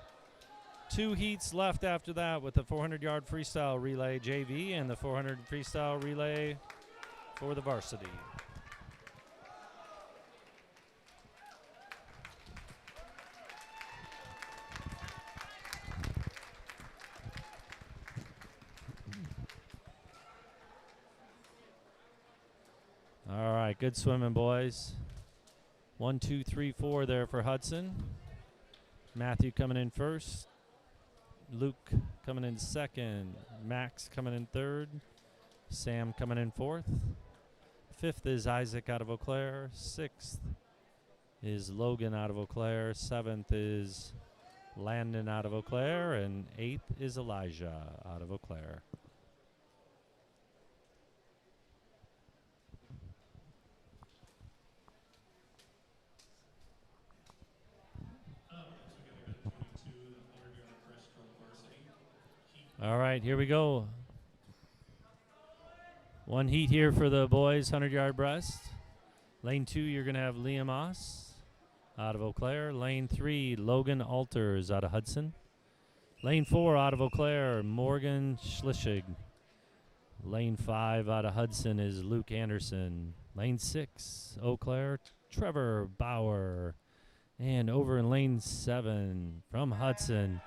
2 heats left after that with the 400-yard freestyle relay JV and the 400 freestyle relay for the varsity. All right, good swimming, boys. 1, 2, 3, 4 there for Hudson. Matthew coming in first. Luke coming in second. Max coming in third. Sam coming in fourth. Fifth is Isaac out of Eau Claire. Sixth is Logan out of Eau Claire. Seventh is Landon out of Eau Claire. And eighth is Elijah out of Eau Claire. All right, here we go. One heat here for the boys, 100-yard breast. Lane 2, you're going to have Liam Oss out of Eau Claire. Lane 3, Logan Alters out of Hudson. Lane 4, out of Eau Claire, Morgan Schlissig. Lane 5, out of Hudson, is Luke Anderson. Lane 6, Eau Claire, Trevor Bauer. And over in lane 7, from Hudson,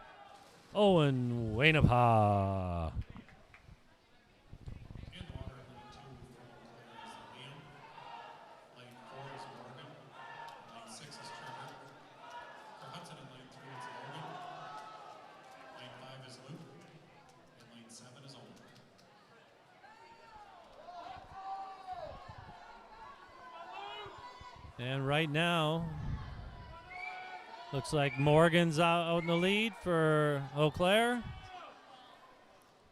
Owen Wainapa. In the water, lane 2 for Eau Claire is Liam. Lane 4 is Morgan. Lane 6 is Trevor. For Hudson in lane 3 it's Logan. Lane 5 is Luke. And lane 7 is Owen. And right now, looks like Morgan's out in the lead for Eau Claire.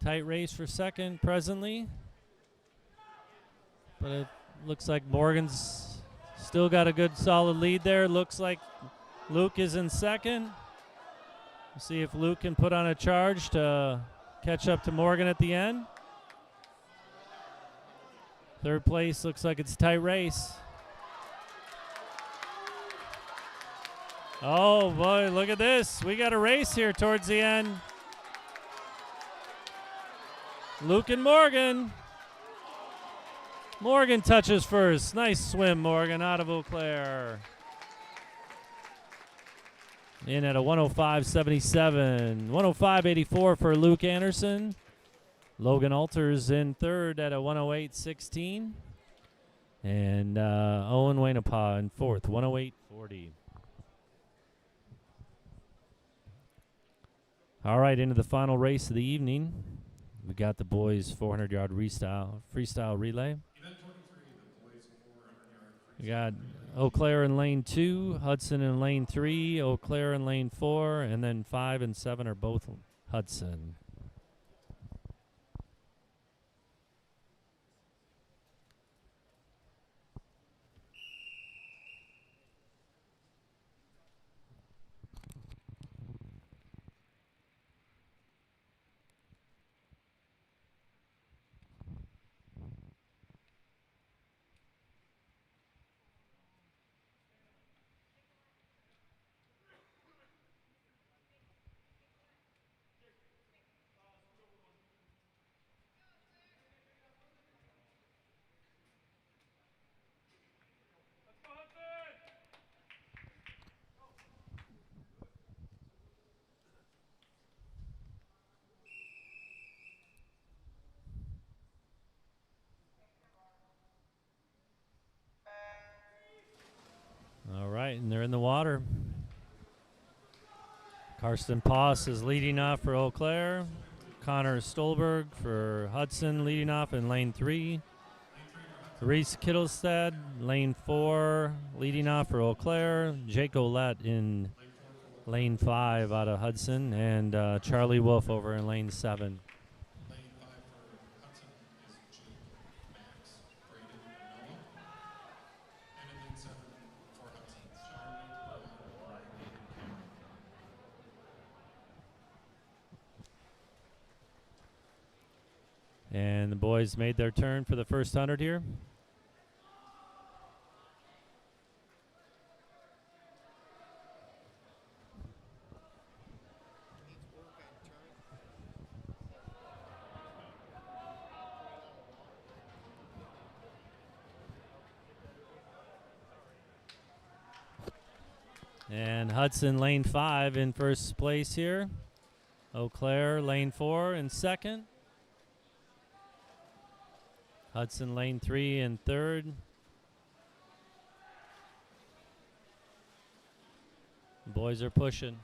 Tight race for second presently. But it looks like Morgan's still got a good solid lead there. Looks like Luke is in second. We'll see if Luke can put on a charge to catch up to Morgan at the end. Third place looks like it's a tight race. Oh boy, look at this. We got a race here towards the end. Luke and Morgan. Morgan touches first. Nice swim, Morgan, out of Eau Claire. In at a 105.77. 105.84 for Luke Anderson. Logan Alters in third at a 108.16. And Owen Wainapa in fourth, 108.40. All right, into the final race of the evening. We got the boys 400-yard freestyle relay. Event 23, the boys 400-yard freestyle. We got Eau Claire in lane 2, Hudson in lane 3, Eau Claire in lane 4, and then 5 and 7 are both Hudson. All right, and they're in the water. Karsten Poss is leading off for Eau Claire. Connor Stolberg for Hudson leading off in lane 3. Reese Kittelstad, lane 4, leading off for Eau Claire. Jake Olette in lane 5 out of Hudson, and Charlie Wolf over in lane 7. Lane 5 for Hudson is Jake, Max, Braden, and Noah. And in lane 7 for Hudson, Charlie, Brad, Riley, and Cameron. And the boys made their turn for the first 100 here. And Hudson lane 5 in first place here. Eau Claire lane 4 in second. Hudson lane 3 in third. The boys are pushing.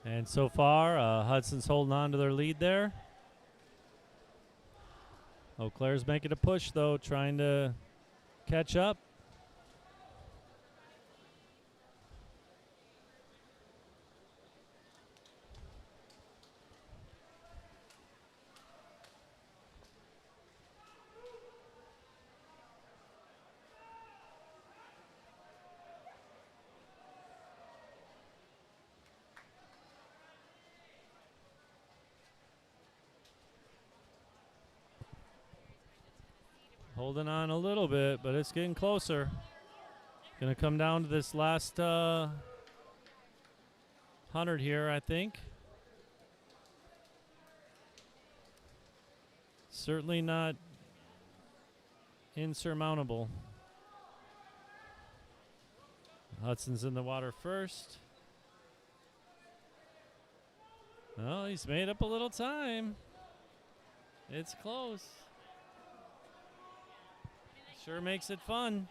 And so far, Hudson's holding on to their lead there. Eau Claire's making a push, though, trying to catch up. Holding on a little bit, but it's getting closer. Going to come down to this last 100 here, I think. Certainly not insurmountable. Hudson's in the water first. Oh, he's made up a little time. It's close. Sure makes it fun.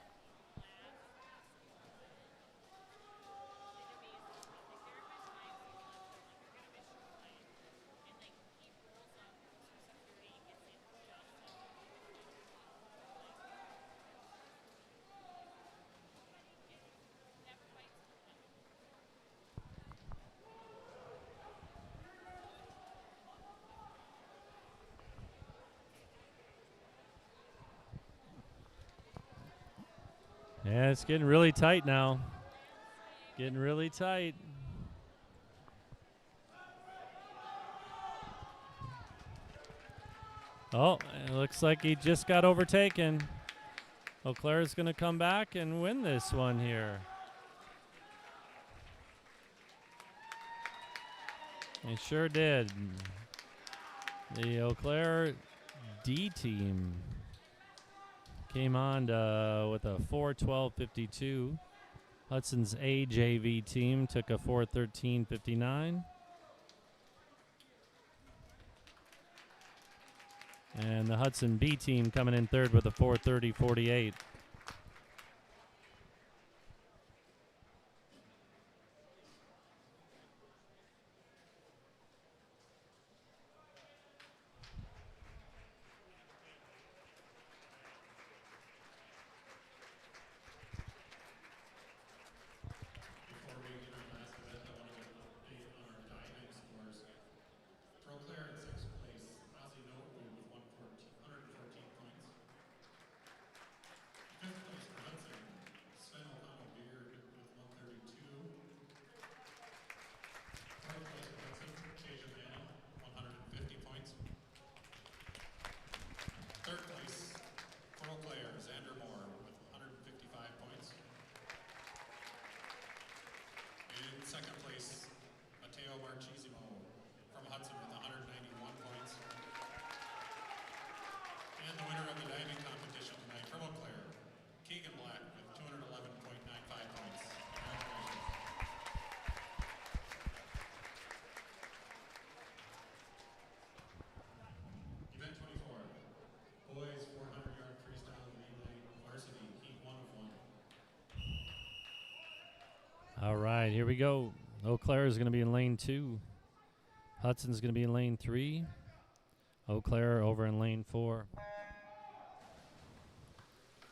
Yeah, it's getting really tight now. Getting really tight. Oh, it looks like he just got overtaken. Eau Claire's going to come back and win this one here. He sure did. The Eau Claire D team came on with a 4:12.52. Hudson's AJV team took a 4:13.59. And the Hudson B team coming in third with a 4:30.48. Before we begin our last event, I want to give an update on our diving scores. For Eau Claire in 6th place, All right, here we go. Eau Claire is going to be in lane 2. Hudson's going to be in lane 3. Eau Claire over in lane 4.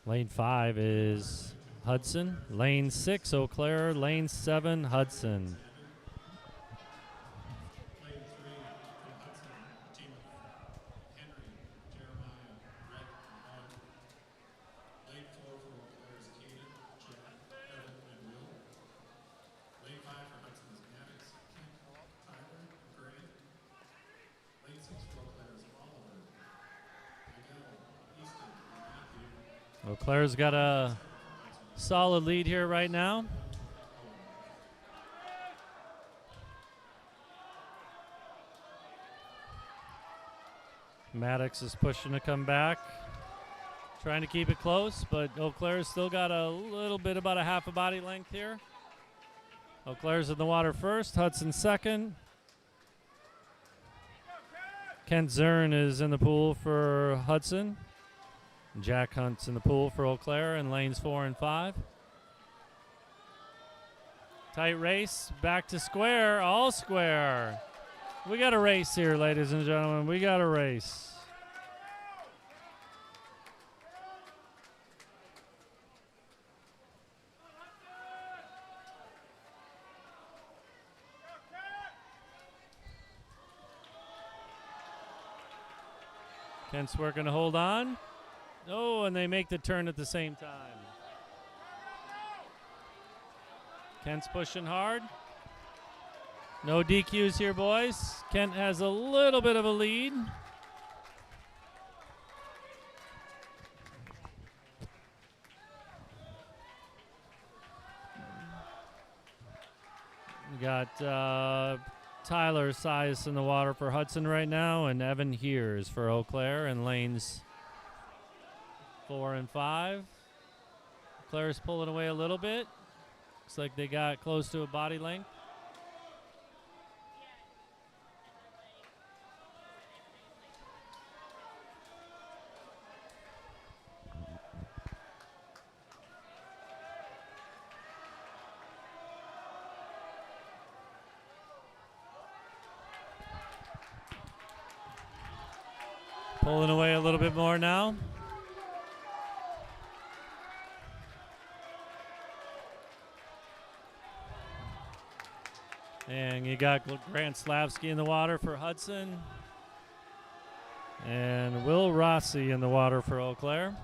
Lane 5 is Hudson. Lane 6, Eau Claire. Lane 7, Hudson. Lane 3 from Hudson, a team of Henry, Jeremiah, Brett, and Owen. Lane 4 for Eau Claire is Caden, Jack, Evan, and Will. Lane 5 for Hudson is Maddox, Kent, Tyler, and Grant. Lane 6 for Eau Claire is Oliver, Miguel, Easton, and Matthew. Eau Claire's got a solid lead here right now. Maddox is pushing to come back. Trying to keep it close, but Eau Claire's still got a little bit, about a half a body length here. Eau Claire's in the water first, Hudson second. Kent Zern is in the pool for Hudson. Jack Hunt's in the pool for Eau Claire in lanes 4 and 5. Tight race, back to square, all square. We got a race here, ladies and gentlemen. We got a race. Kent's working to hold on. Oh, and they make the turn at the same time. Kent's pushing hard. No DQs here, boys. Kent has a little bit of a lead. We got Tyler Sias in the water for Hudson right now, and Evan Heers for Eau Claire in lanes 4 and 5. Claire's pulling away a little bit. Looks like they got close to a body length. Pulling away a little bit more now. And you got Grant Slavsky in the water for Hudson. And Will Rossi in the water for Eau Claire.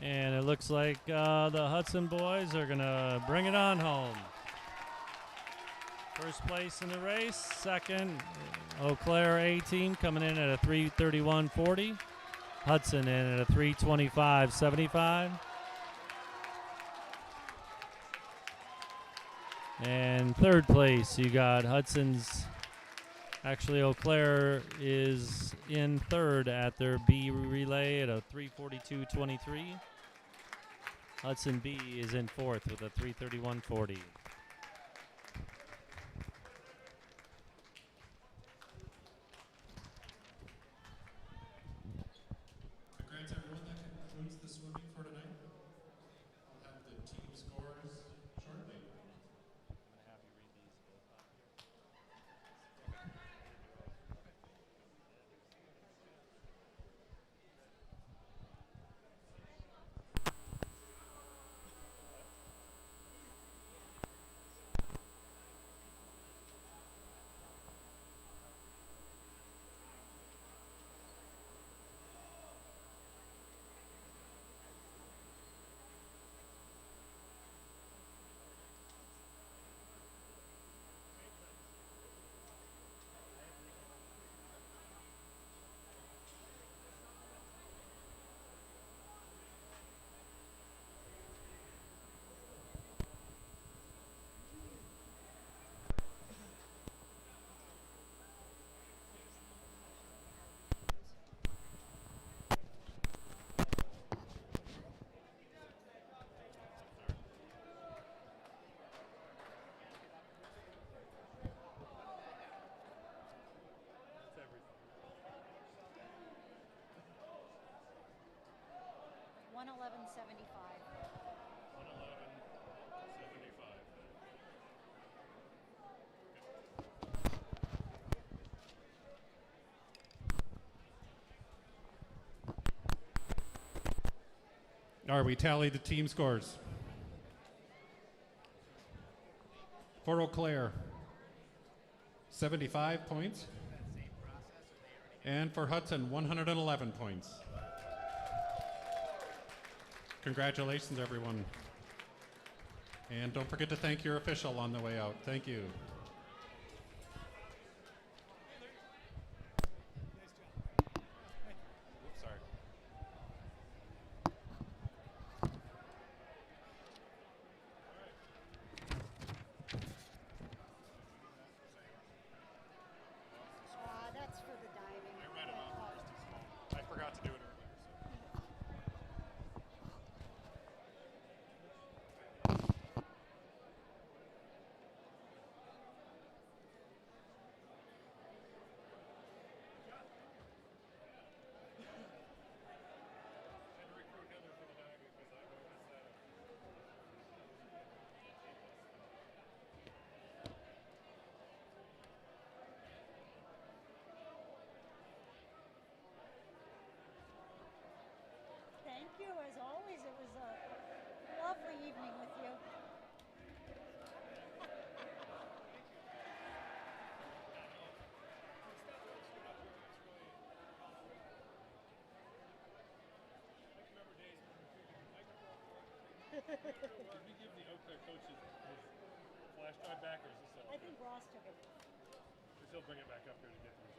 And it looks like the Hudson boys are going to bring it on home. First place in the race. Second, Eau Claire A team coming in at a 3:31.40. Hudson in at a 3:25.75. And third place, you got Hudson's. Actually, Eau Claire is in third at their B relay at a 3:42.23. Hudson B is in fourth with a 3:31.40. Congrats, everyone. That concludes the swimming for tonight. We'll have the team scores shortly. 111.75. 111.75. All right, we tally the team scores. For Eau Claire, 75 points. And for Hudson, 111 points. Congratulations, everyone. And don't forget to thank your official on the way out. Thank you. Oops, sorry. That's for the diving. I read about it. I forgot to do it earlier. Thank you, as always. It was a lovely evening with you. Did we give the Eau Claire coach his flash drive back, or is this I think Ross took it. he'll bring it back up here to get these?